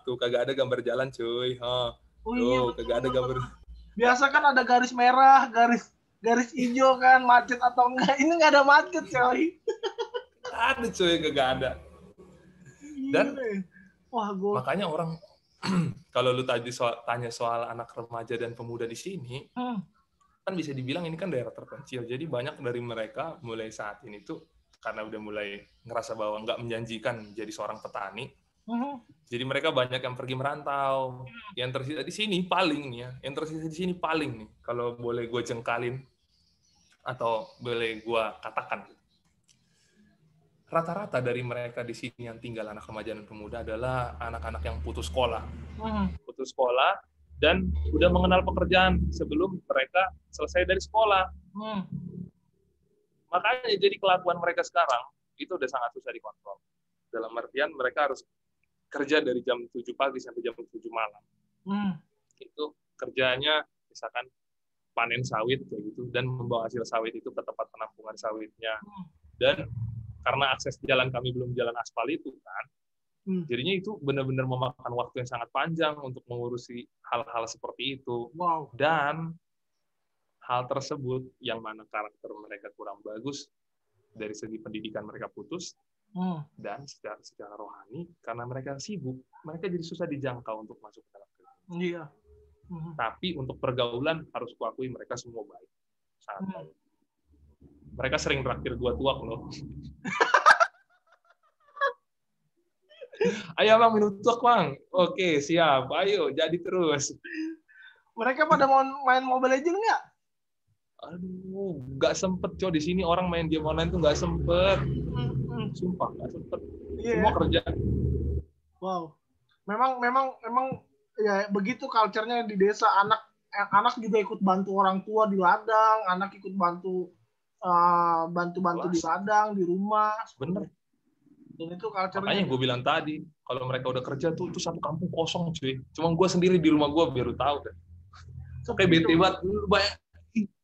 Tuh kagak ada gambar jalan cuy. Tuh kagak ada gambar.
Biasa kan ada garis merah, garis hijau kan, macet atau enggak. Ini nggak ada macet, coy.
Ada, coy, kagak ada. Dan makanya orang, kalau lu tanya soal anak remaja dan pemuda di sini, kan bisa dibilang ini kan daerah terpencil. Jadi banyak dari mereka mulai saat ini tuh, karena udah mulai ngerasa bahwa nggak menjanjikan jadi seorang petani, jadi mereka banyak yang pergi merantau. Yang tersisa di sini paling nih ya, kalau boleh gue jengkalin, atau boleh gue katakan, rata-rata dari mereka di sini yang tinggal anak remaja dan pemuda adalah anak-anak yang putus sekolah. Putus sekolah dan udah mengenal pekerjaan sebelum mereka selesai dari sekolah. Makanya jadi kelakuan mereka sekarang itu udah sangat susah dikontrol. Dalam artian mereka harus kerja dari jam 7 pagi sampai jam 7 malam. Itu kerjanya misalkan panen sawit kayak gitu dan membawa hasil sawit itu ke tempat penampungan sawitnya. Dan karena akses jalan kami belum jalan aspal itu kan, jadinya itu benar-benar memakan waktu yang sangat panjang untuk mengurusi hal-hal seperti itu.
Wow.
Dan hal tersebut yang mana karakter mereka kurang bagus dari segi pendidikan mereka putus, dan secara rohani karena mereka sibuk, mereka jadi susah dijangkau untuk masuk ke dalam kerja.
Iya.
Tapi untuk pergaulan harus kuakui mereka semua baik, sangat baik. Mereka sering traktir gua tuak loh. Ayo bang minum tuak bang. Oke siap, ayo jadi terus.
Mereka pada mau main Mobile Legends nggak?
Aduh, nggak sempet coy, di sini orang main game online tuh nggak sempet. Sumpah nggak sempet. Semua kerja.
Wow. Memang ya begitu culture-nya di desa. Anak juga ikut bantu orang tua di ladang, anak ikut bantu di ladang, di rumah.
Bener.
Dan itu culture-nya.
Makanya gue bilang tadi, kalau mereka udah kerja tuh satu kampung kosong cuy. Cuma gue sendiri di rumah gue biar lu tahu deh. Kayak bete banget, banyak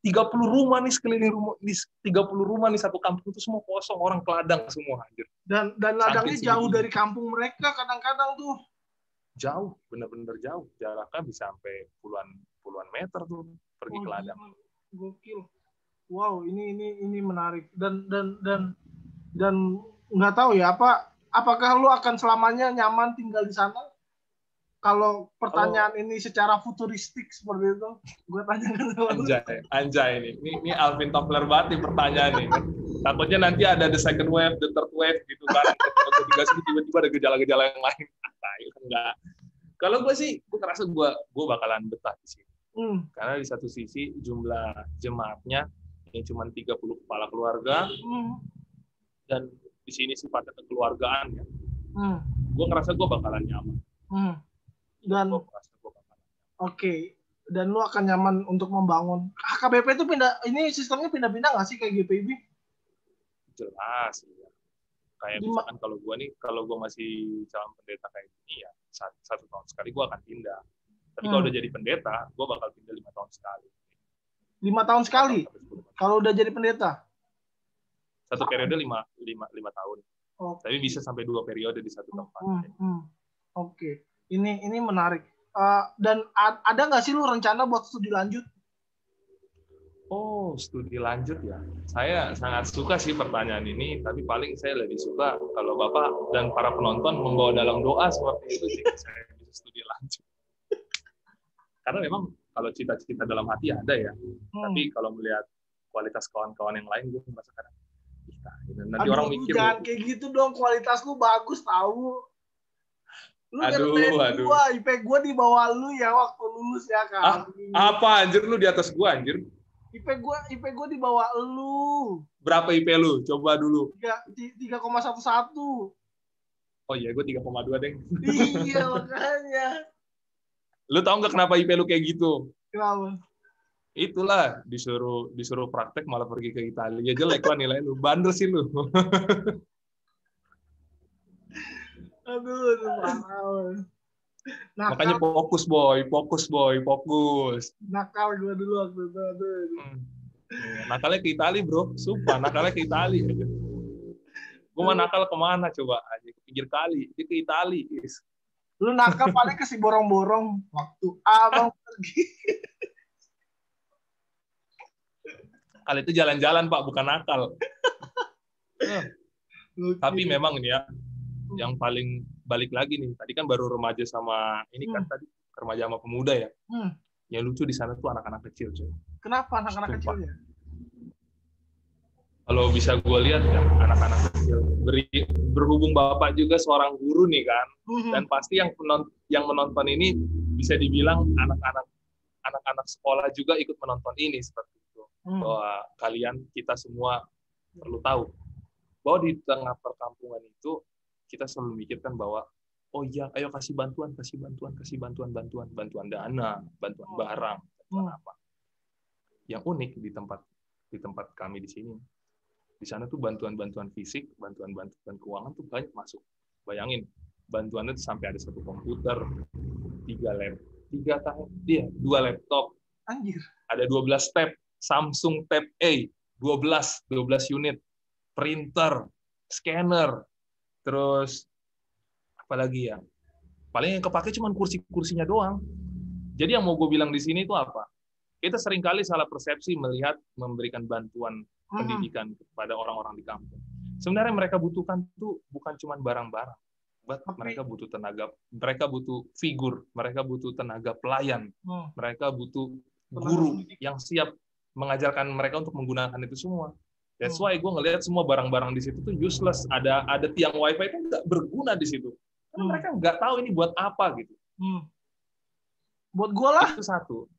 30 rumah nih sekeliling rumah, 30 rumah nih satu kampung itu semua kosong, orang ke ladang semua anjir.
Dan ladangnya jauh dari kampung mereka kadang-kadang tuh.
Jauh, bener-bener jauh. Jaraknya bisa sampai puluhan meter tuh pergi ke ladang.
Gokil. Wow, ini menarik. Dan nggak tahu ya apakah lu akan selamanya nyaman tinggal di sana? Kalau pertanyaan ini secara futuristik seperti itu, gue tanyakan sama lu.
Anjay ini Alvin Toffler banget nih pertanyaan nih. Takutnya nanti ada the second wave, the third wave gitu kan. Tiba-tiba ada gejala-gejala yang lain. Enggak. Kalau gue sih, gue ngerasa gue bakalan betah di sini. Karena di satu sisi jumlah jemaatnya yang cuma 30 kepala keluarga, dan di sini sifatnya kekeluargaan ya. Gue ngerasa gue bakalan nyaman.
Dan dan lu akan nyaman untuk membangun. HKBP itu ini sistemnya pindah-pindah nggak sih kayak GPIB?
Jelas ya. Kayak misalkan kalau gue masih calon pendeta kayak gini ya, satu tahun sekali gue akan pindah. Tapi kalau udah jadi pendeta, gue bakal pindah 5 tahun sekali.
5 tahun sekali? Kalau udah jadi pendeta?
Satu periode 5 tahun. Tapi bisa sampai 2 periode di satu tempat.
Oke. Ini menarik. Dan ada nggak sih lu rencana buat studi lanjut?
Oh, studi lanjut ya. Saya sangat suka sih pertanyaan ini, tapi paling saya lebih suka kalau Bapak dan para penonton membawa dalam doa seperti itu sih saya bisa studi lanjut. Karena memang kalau cita-cita dalam hati ada ya, tapi kalau melihat kualitas kawan-kawan yang lain, gue merasa kadang, nanti orang mikir.
Jangan kayak gitu dong, kualitas lu bagus tahu. Lu
aduh.
IP gue di bawah lu ya waktu lulus ya kan.
Apa anjir lu di atas gua anjir?
IP gue di bawah lu.
Berapa IP lu? Coba dulu.
3,11.
Oh iya, gue 3,2 deng.
Iya makanya.
Lu tau nggak kenapa IP lu kayak gitu?
Kenapa?
Itulah disuruh praktek malah pergi ke Italia. Ya jelek lah nilai lu. Bandel sih lu.
Aduh, parah.
Makanya fokus boy.
Nakal gue dulu waktu itu.
Nakalnya ke Italia bro, sumpah nakalnya ke Italia. Gue mah nakal kemana coba aja, ke pinggir kali, dia ke Italia.
Lu nakal paling ke si borong-borong waktu abang pergi.
Kali itu jalan-jalan Pak, bukan nakal. Tapi memang ini ya, yang paling balik lagi nih, tadi kan baru remaja sama ini kan tadi remaja sama pemuda ya. Yang lucu di sana tuh anak-anak kecil coy.
Kenapa anak-anak kecilnya?
Kalau bisa gue lihat ya anak-anak kecil, berhubung bapak juga seorang guru nih kan, dan pasti yang menonton ini bisa dibilang anak-anak sekolah juga ikut menonton ini seperti itu. Bahwa kita semua perlu tahu bahwa di tengah perkampungan itu kita selalu memikirkan bahwa oh iya, ayo kasih bantuan bantuan dana, bantuan barang, bantuan apa. Yang unik di tempat kami di sini, di sana tuh bantuan fisik, bantuan keuangan tuh banyak masuk. Bayangin, bantuannya tuh sampai ada 1 komputer, 2 laptop,
anjir,
ada 12 tab, Samsung Tab A, 12 unit, printer, scanner, terus apalagi ya, paling yang kepake cuma kursinya doang. Jadi yang mau gue bilang di sini itu apa? Kita seringkali salah persepsi melihat memberikan bantuan pendidikan kepada orang-orang di kampung. Sebenarnya mereka butuhkan tuh bukan cuma barang-barang, mereka butuh tenaga, mereka butuh figur, mereka butuh tenaga pelayan, mereka butuh guru yang siap mengajarkan mereka untuk menggunakan itu semua. That's why gue ngelihat semua barang-barang di situ tuh useless. Ada tiang wifi itu nggak berguna di situ. Karena mereka nggak tahu ini buat apa gitu.
Buat gue lah.
Itu satu.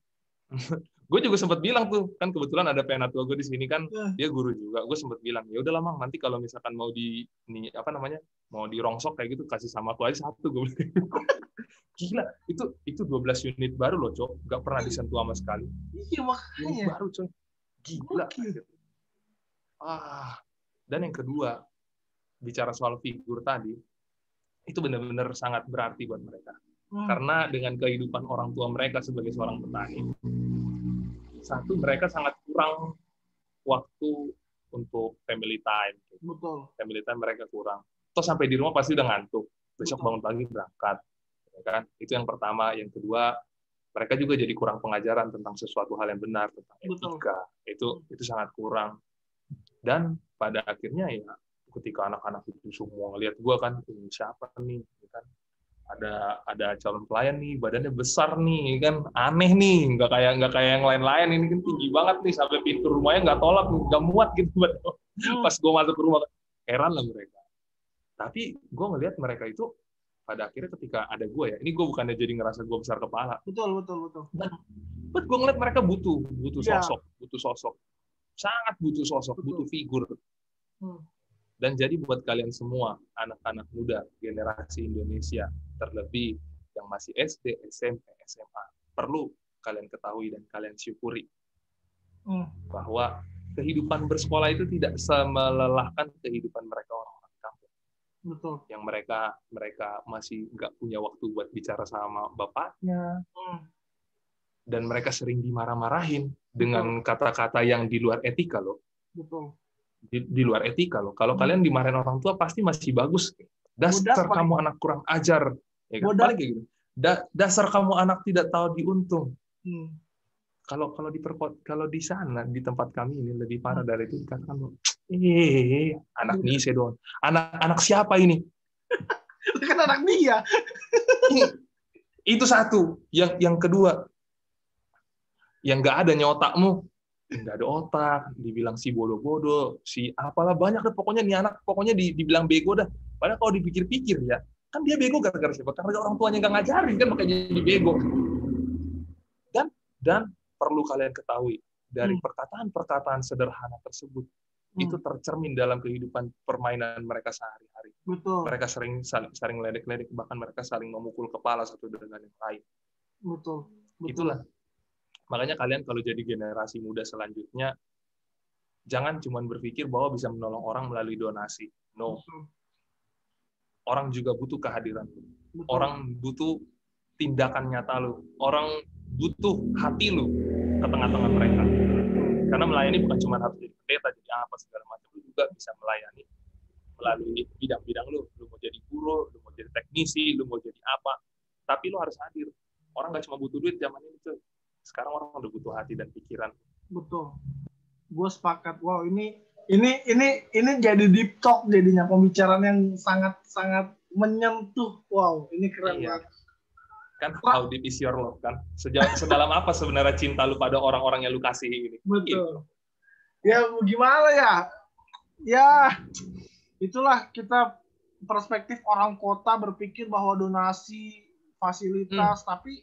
Gue juga sempat bilang tuh, kan kebetulan ada penatua gue di sini kan, dia guru juga. Gue sempat bilang, ya udah lah Mang, nanti kalau misalkan mau mau dirongsok kayak gitu, kasih sama aku aja 1. Gue bilang. Gila, itu 12 unit baru loh, Cok. Nggak pernah disentuh sama sekali.
Iya, makanya.
Baru, Cok. Gila. Dan yang kedua, bicara soal figur tadi, itu benar-benar sangat berarti buat mereka. Karena dengan kehidupan orang tua mereka sebagai seorang petani, satu, mereka sangat kurang waktu untuk family time.
Betul.
Family time mereka kurang. Terus sampai di rumah pasti udah ngantuk. Besok bangun pagi berangkat. Ya kan? Itu yang pertama. Yang kedua, mereka juga jadi kurang pengajaran tentang sesuatu hal yang benar, tentang etika. Itu sangat kurang. Dan pada akhirnya ya, ketika anak-anak itu semua ngelihat gue kan, siapa nih? Kan? Ada calon pelayan nih, badannya besar nih, kan aneh nih, nggak kayak yang lain-lain, ini kan tinggi banget nih, sampai pintu rumahnya nggak tolak, nggak muat gitu. Pas gue masuk ke rumah, heran lah mereka. Tapi gue ngelihat mereka itu pada akhirnya ketika ada gue ya, ini gue bukannya jadi ngerasa gue besar kepala.
Betul.
But gue ngeliat mereka butuh sosok, sangat butuh sosok, butuh figur. Dan jadi buat kalian semua, anak-anak muda, generasi Indonesia, terlebih yang masih SD, SMP, SMA, perlu kalian ketahui dan kalian syukuri bahwa kehidupan bersekolah itu tidak semelelahkan kehidupan mereka orang-orang di kampung.
Betul.
Yang mereka masih nggak punya waktu buat bicara sama bapaknya, dan mereka sering dimarah-marahin dengan kata-kata yang di luar etika loh.
Betul.
Di luar etika loh. Kalau kalian dimarahin orang tua pasti masih bagus. Dasar kamu anak kurang ajar. Ya kan? Paling kayak gitu. Dasar kamu anak tidak tahu diuntung. Kalau di sana di tempat kami ini lebih parah dari itu, dikatakan anak nih sedon. Anak siapa ini?
Kan anak dia.
Itu satu. Yang kedua, yang nggak ada nyotakmu. Nggak ada otak, dibilang si bodoh-bodoh, si apalah banyak deh, pokoknya nih anak, pokoknya dibilang bego dah. Padahal kalau dipikir-pikir ya, kan dia bego gara-gara siapa? Karena orang tuanya nggak ngajarin, kan makanya jadi bego. Dan perlu kalian ketahui, dari perkataan-perkataan sederhana tersebut, itu tercermin dalam kehidupan permainan mereka sehari-hari.
Betul.
Mereka sering ledek-ledek, bahkan mereka saling memukul kepala satu dengan yang lain.
Betul.
Itulah. Makanya kalian kalau jadi generasi muda selanjutnya, jangan cuma berpikir bahwa bisa menolong orang melalui donasi. No. Orang juga butuh kehadiran lu. Orang butuh tindakan nyata lu. Orang butuh hati lu ke tengah-tengah mereka. Karena melayani bukan cuma harus jadi pendeta, jadi apa segala macam. Lu juga bisa melayani melalui bidang-bidang lu. Lu mau jadi guru, lu mau jadi teknisi, lu mau jadi apa. Tapi lu harus hadir. Orang nggak cuma butuh duit zaman ini tuh. Sekarang orang udah butuh hati dan pikiran.
Betul. Gue sepakat. Wow, ini jadi deep talk jadinya, pembicaraan yang sangat menyentuh. Wow, ini keren banget.
Kan how deep is your love kan? Sedalam apa sebenarnya cinta lu pada orang-orang yang lu kasih ini?
Betul. Gitu. Ya gimana ya? Ya itulah kita perspektif orang kota berpikir bahwa donasi, fasilitas, tapi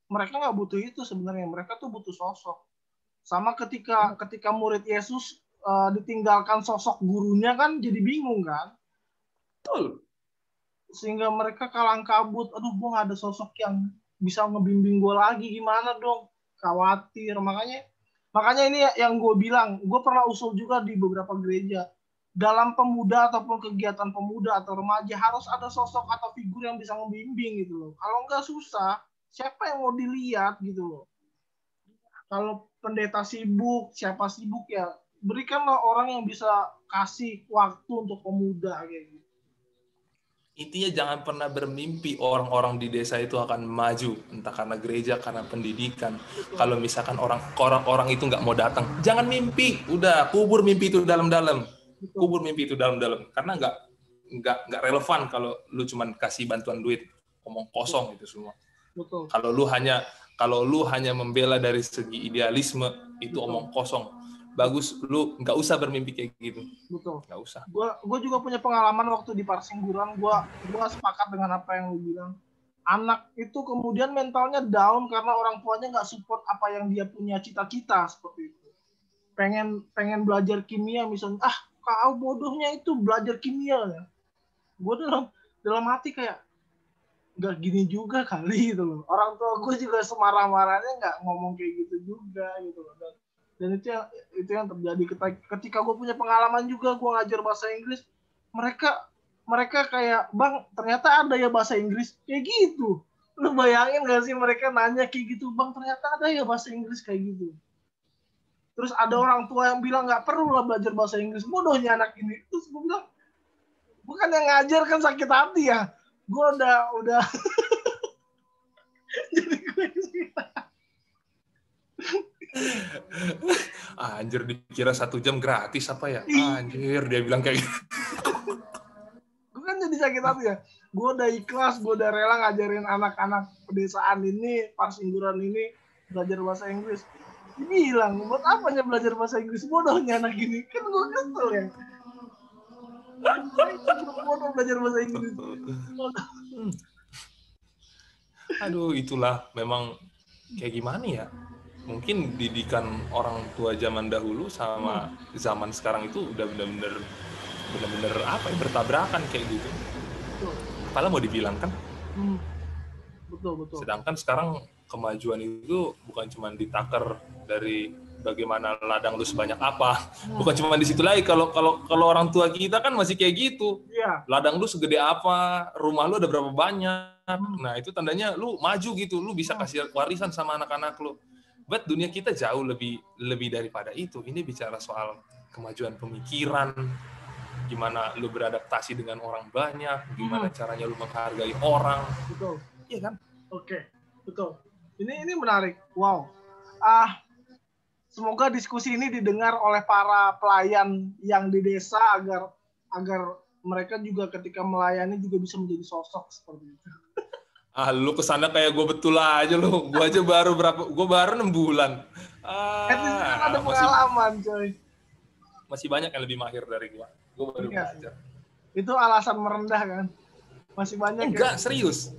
mereka nggak butuh itu sebenarnya. Mereka tuh butuh sosok. Sama ketika murid Yesus ditinggalkan sosok gurunya kan jadi bingung kan.
Betul.
Sehingga mereka kalang kabut, aduh gue gak ada sosok yang bisa ngebimbing gue lagi, gimana dong, khawatir. Makanya ini yang gue bilang, gue pernah usul juga di beberapa gereja, dalam pemuda ataupun kegiatan pemuda atau remaja harus ada sosok atau figur yang bisa ngebimbing gitu loh. Kalau enggak susah, siapa yang mau dilihat gitu loh. Kalau pendeta sibuk, siapa sibuk ya, berikanlah orang yang bisa kasih waktu untuk pemuda kayak gitu.
Intinya jangan pernah bermimpi orang-orang di desa itu akan maju, entah karena gereja, karena pendidikan. Betul. Kalau misalkan orang-orang itu nggak mau datang, jangan mimpi, udah kubur mimpi itu dalam-dalam, kubur mimpi itu dalam-dalam, karena nggak relevan kalau lu cuman kasih bantuan duit, omong kosong itu semua.
Betul.
Kalau lu hanya membela dari segi idealisme, itu omong kosong. Bagus, lu nggak usah bermimpi kayak gitu.
Betul.
Nggak usah.
Gue juga punya pengalaman waktu di Parsingguran. Gue sepakat dengan apa yang lu bilang. Anak itu kemudian mentalnya down karena orang tuanya nggak support apa yang dia punya cita-cita seperti itu. Pengen belajar kimia misalnya. Kau bodohnya itu belajar kimia ya. Gue dalam hati kayak nggak gini juga kali gitu loh. Orang tua gue juga semarah-marahnya nggak ngomong kayak gitu juga gitu loh. Dan itu yang terjadi ketika gue punya pengalaman juga, gue ngajar bahasa Inggris, mereka kayak, bang ternyata ada ya bahasa Inggris kayak gitu. Lu bayangin gak sih mereka nanya kayak gitu, bang ternyata ada ya bahasa Inggris kayak gitu. Terus ada orang tua yang bilang nggak perlu lah belajar bahasa Inggris, bodohnya anak ini. Terus gue bilang, bukan yang ngajar kan sakit hati ya. Gue udah jadi gue
anjir, dikira 1 jam gratis apa ya? Anjir, dia bilang kayak gitu.
Gue kan jadi sakit hati ya. Gue udah ikhlas, gue udah rela ngajarin anak-anak pedesaan ini, Parsingguran ini, belajar bahasa Inggris. Dia bilang, buat apanya belajar bahasa Inggris? Bodohnya anak ini. Kan gue kesel ya. Bodoh belajar bahasa Inggris.
Aduh, itulah memang kayak gimana ya? Mungkin didikan orang tua zaman dahulu sama zaman sekarang itu udah benar-benar apa ya, bertabrakan kayak gitu. Padahal mau dibilang kan.
Betul.
Sedangkan sekarang kemajuan itu bukan cuma ditakar dari bagaimana ladang lu sebanyak apa. Bukan cuma di situ lagi. Kalau orang tua kita kan masih kayak gitu.
Iya.
Ladang lu segede apa, rumah lu ada berapa banyak. Nah, itu tandanya lu maju gitu, lu bisa kasih warisan sama anak-anak lu. But dunia kita jauh lebih daripada itu. Ini bicara soal kemajuan pemikiran, gimana lu beradaptasi dengan orang banyak, gimana caranya lu menghargai orang.
Betul.
Iya kan?
Oke, betul. Ini menarik. Wow. Semoga diskusi ini didengar oleh para pelayan yang di desa agar mereka juga ketika melayani juga bisa menjadi sosok seperti itu.
Lu kesana kayak gue betul aja lu. Gue aja baru 6 bulan.
Kan ada pengalaman, coy.
Masih banyak yang lebih mahir dari gue. Gue baru belajar.
Itu alasan merendah kan? Masih banyak.
Enggak, serius.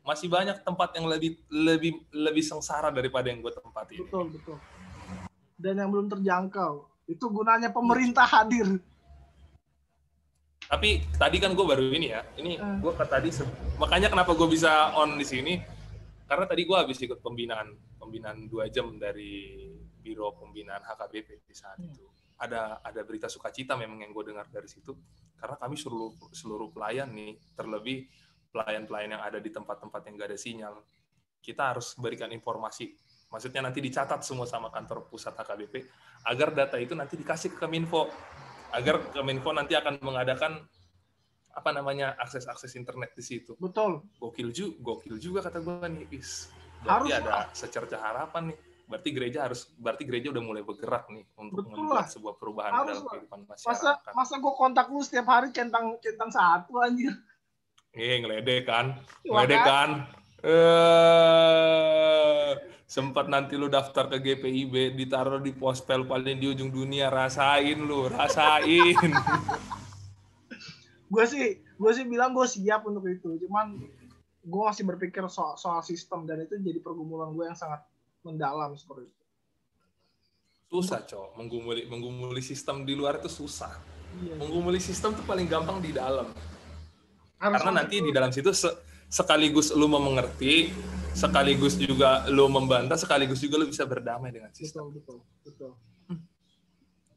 Masih banyak tempat yang lebih sengsara daripada yang gue tempatin.
Betul. Dan yang belum terjangkau. Itu gunanya pemerintah hadir.
Tapi tadi kan gue baru ini ya. Ini gue tadi makanya kenapa gue bisa on di sini, karena tadi gue habis ikut pembinaan 2 jam dari Biro Pembinaan HKBP di saat itu. Ada berita sukacita memang yang gue dengar dari situ, karena kami seluruh pelayan nih, terlebih pelayan-pelayan yang ada di tempat-tempat yang gak ada sinyal, kita harus berikan informasi. Maksudnya nanti dicatat semua sama kantor pusat HKBP agar data itu nanti dikasih ke Kominfo, agar Kominfo nanti akan mengadakan akses internet di situ.
Betul.
Gokil juga kata gue nih, berarti ada secercah harapan nih. Berarti gereja udah mulai bergerak nih untuk membuat sebuah perubahan dalam kehidupan masyarakat.
Masa gue kontak lu setiap hari centang 1 anjir.
Ngeledek kan? Sempat nanti lu daftar ke GPIB, ditaruh di pospel paling di ujung dunia, rasain.
Gue sih bilang gue siap untuk itu, cuman gue masih berpikir soal sistem, dan itu jadi pergumulan gue yang sangat mendalam seperti itu.
Susah, Cok. Menggumuli sistem di luar itu susah. Menggumuli sistem itu paling gampang di dalam. Karena nanti di dalam situ sekaligus lu mau mengerti, sekaligus juga lu membantah, sekaligus juga lu bisa berdamai dengan sistem.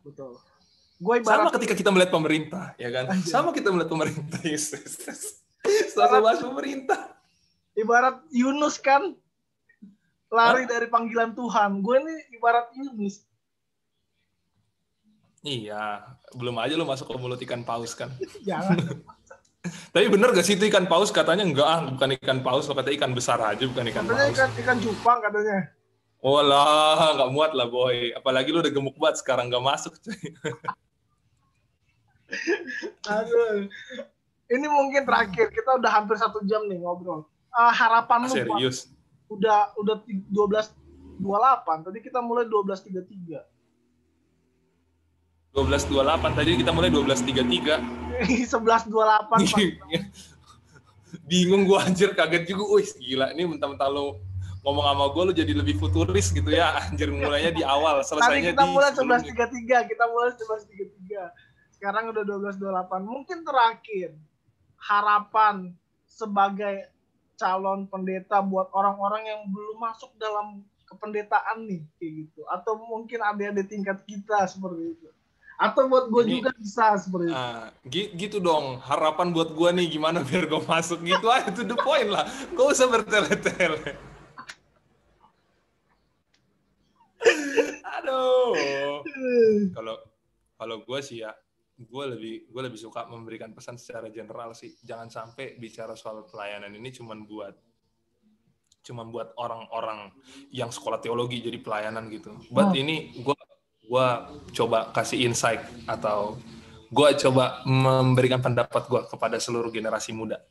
Betul.
Sama ketika kita melihat pemerintah, ya kan? Sama kita melihat pemerintah. Selalu bahas pemerintah.
Ibarat Yunus kan, lari dari panggilan Tuhan. Gue nih ibarat Yunus.
Iya, belum aja lu masuk ke mulut ikan paus kan?
Jangan.
Tapi bener gak sih itu ikan paus? Katanya enggak, bukan ikan paus, kata ikan besar aja, bukan ikan paus.
Katanya ikan cupang katanya.
Oh lah, nggak muat lah boy. Apalagi lu udah gemuk banget sekarang nggak masuk.
Aduh, ini mungkin terakhir. Kita udah hampir 1 jam nih ngobrol. Harapan lu
serius?
Udah 12.28. Tadi kita mulai 12.33.
12.28 tadi kita mulai 12.33.
11.28.
Bingung gue anjir, kaget juga. Wih gila, ini mentang-mentang lo ngomong sama gue lo jadi lebih futuris gitu ya. Anjir, mulainya di awal, selesainya
tadi kita mulai 11.33. Kita mulai 11.33. Sekarang udah 12.28. Mungkin terakhir harapan sebagai calon pendeta buat orang-orang yang belum masuk dalam kependetaan nih kayak gitu. Atau mungkin adik-adik tingkat kita seperti itu. Atau buat gue juga bisa seperti itu.
Gitu dong, harapan buat gue nih gimana biar gue masuk gitu aja, to the point lah. Gak usah bertele-tele. Aduh. Kalau gue sih ya, gue lebih suka memberikan pesan secara general sih. Jangan sampai bicara soal pelayanan ini cuman buat orang-orang yang sekolah teologi jadi pelayanan gitu. But ini gue coba kasih insight atau gue coba memberikan pendapat gue kepada seluruh generasi muda.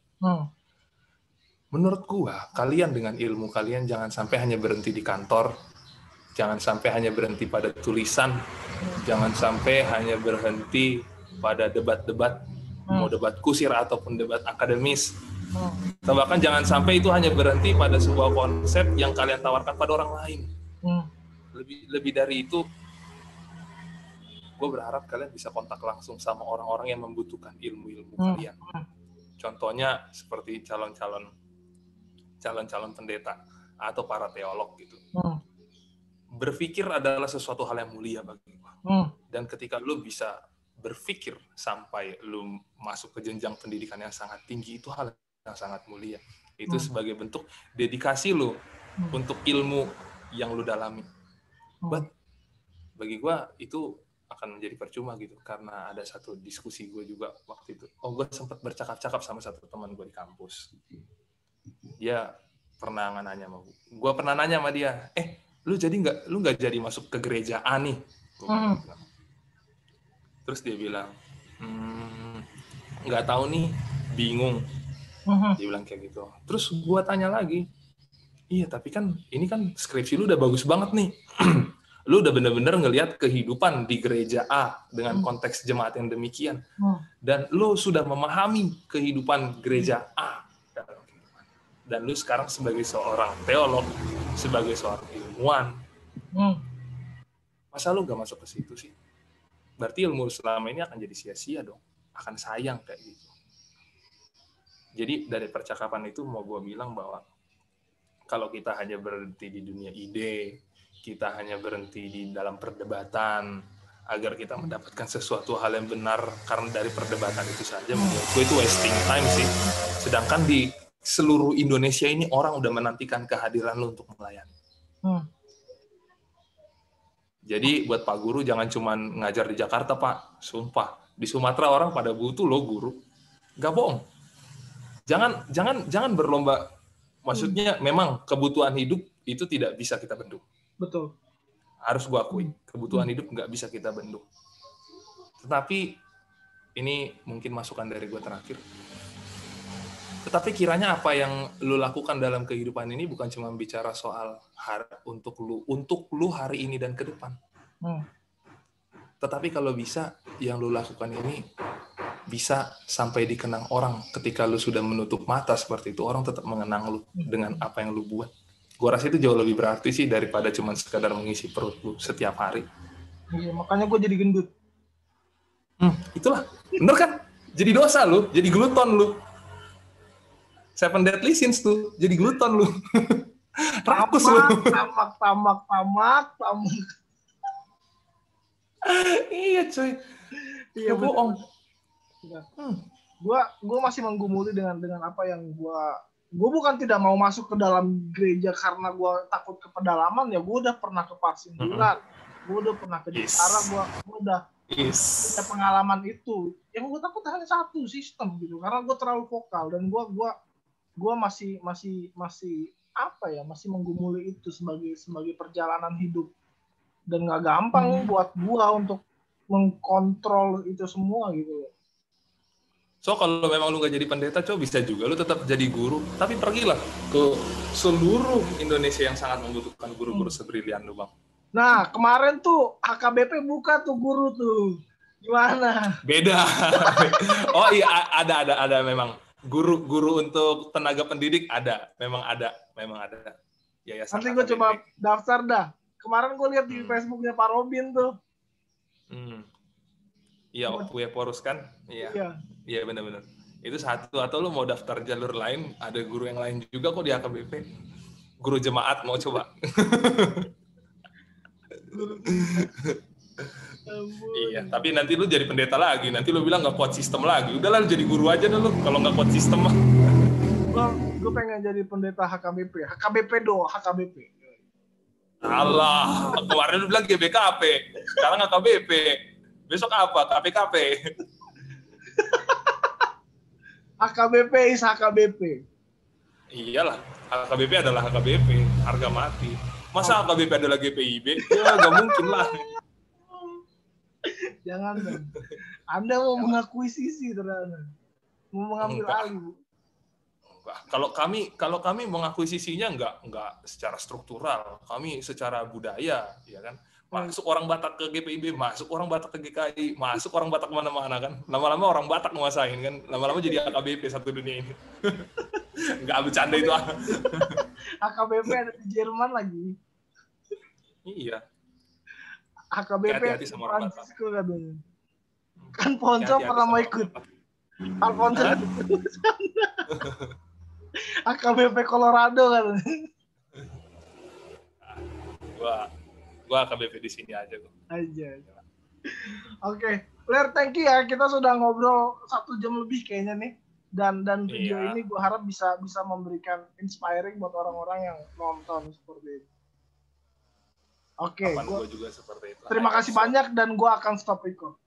Menurut gue, kalian dengan ilmu kalian jangan sampai hanya berhenti di kantor, jangan sampai hanya berhenti pada tulisan, jangan sampai hanya berhenti pada debat-debat, mau debat kusir ataupun debat akademis. Bahkan jangan sampai itu hanya berhenti pada sebuah konsep yang kalian tawarkan pada orang lain. Lebih dari itu, gue berharap kalian bisa kontak langsung sama orang-orang yang membutuhkan ilmu-ilmu kalian. Contohnya seperti calon-calon pendeta atau para teolog gitu. Berpikir adalah sesuatu hal yang mulia bagi gue. Dan ketika lu bisa berpikir sampai lu masuk ke jenjang pendidikan yang sangat tinggi, itu hal yang sangat mulia. Itu sebagai bentuk dedikasi lu untuk ilmu yang lu dalami. But bagi gue itu akan menjadi percuma gitu, karena ada satu diskusi gue juga waktu itu. Gue sempat bercakap-cakap sama satu teman gue di kampus. Dia pernah nanya sama gue. Pernah nanya sama dia, lu nggak jadi masuk ke gereja A nih? Terus dia bilang, nggak tahu nih, bingung. Dia bilang kayak gitu. Terus gue tanya lagi, iya tapi kan ini kan skripsi lu udah bagus banget nih. Lu udah bener-bener ngelihat kehidupan di gereja A dengan konteks jemaat yang demikian. Dan lu sudah memahami kehidupan gereja A. Dan lu sekarang sebagai seorang teolog, sebagai seorang ilmuwan, masa lu gak masuk ke situ sih? Berarti ilmu selama ini akan jadi sia-sia dong. Akan sayang kayak gitu. Jadi dari percakapan itu mau gue bilang bahwa kalau kita hanya berhenti di dunia ide, kita hanya berhenti di dalam perdebatan agar kita mendapatkan sesuatu hal yang benar karena dari perdebatan itu saja, menurutku itu wasting time sih. Sedangkan di seluruh Indonesia ini orang udah menantikan kehadiran lo untuk melayani. Jadi buat Pak Guru jangan cuma ngajar di Jakarta Pak, sumpah di Sumatera orang pada butuh lo guru, gak bohong. Jangan berlomba. Maksudnya memang kebutuhan hidup itu tidak bisa kita bendung.
Betul.
Harus gue akui, kebutuhan hidup nggak bisa kita bendung. Tetapi ini mungkin masukan dari gue terakhir. Tetapi kiranya apa yang lu lakukan dalam kehidupan ini bukan cuma bicara soal untuk lu hari ini dan ke depan. Tetapi kalau bisa yang lu lakukan ini bisa sampai dikenang orang. Ketika lu sudah menutup mata seperti itu, orang tetap mengenang lu dengan apa yang lu buat. Gue rasa itu jauh lebih berarti sih daripada cuma sekadar mengisi perut lu setiap hari.
Iya, makanya gue jadi gendut.
Itulah, bener kan? Jadi dosa lu, jadi gluton lu. Seven Deadly Sins tuh, jadi gluton lu. Rakus lu.
Tamak.
Iya cuy. Iya bohong.
Gue masih menggumuli dengan apa yang gue bukan tidak mau masuk ke dalam gereja karena gue takut ke pedalaman ya. Gue udah pernah ke Pasinduran, gue udah pernah ke Jepara, gue udah punya pengalaman itu. Yang gue takut hanya satu sistem gitu, karena gue terlalu vokal dan gue masih apa ya, masih menggumuli itu sebagai perjalanan hidup, dan nggak gampang buat gue untuk mengkontrol itu semua gitu.
So kalau memang lu nggak jadi pendeta, bisa juga lu tetap jadi guru, tapi pergilah ke seluruh Indonesia yang sangat membutuhkan guru-guru sebrilian lu, Bang.
Nah, kemarin tuh HKBP buka tuh guru tuh. Gimana?
Beda. Oh iya, ada memang guru untuk tenaga pendidik memang ada. Yayasan
nanti gue coba daftar dah. Kemarin gue lihat di Facebooknya Pak Robin tuh.
Iya, Uwe Porus kan? Iya benar-benar. Itu satu, atau lu mau daftar jalur lain, ada guru yang lain juga kok di HKBP. Guru jemaat mau coba. Iya, tapi nanti lu jadi pendeta lagi, nanti lu bilang nggak kuat sistem lagi. Udahlah lu jadi guru aja dulu kalau nggak kuat sistem mah.
Gue pengen jadi pendeta HKBP. HKBP.
Allah, kemarin lu bilang GBKP, sekarang HKBP. Besok apa? KPKP.
HKBP is HKBP.
Iyalah, HKBP adalah HKBP, harga mati. Masa HKBP adalah GPIB? Ya nggak mungkin lah.
Jangan dong. Anda mau mengakuisisi ternyata. Mau mengambil alih.
Kalau kami mengakuisisinya nggak secara struktural, kami secara budaya, ya kan. Masuk orang Batak ke GPIB, masuk orang Batak ke GKI, masuk orang Batak kemana-mana kan. Lama-lama orang Batak nguasain kan. Lama-lama jadi HKBP satu dunia ini. Nggak bercanda itu.
HKBP ada di Jerman lagi.
Iya.
HKBP di Francisco katanya. Kan Ponco pernah mau ikut. Alfonso HKBP Colorado katanya.
Gua HKBP di sini aja kok.
Oke, Ler, thank you ya. Kita sudah ngobrol 1 jam lebih kayaknya nih. Dan video ini gue harap bisa memberikan inspiring buat orang-orang yang nonton seperti itu. Oke,
gua juga seperti itu.
Terima kasih banyak dan gue akan stop record.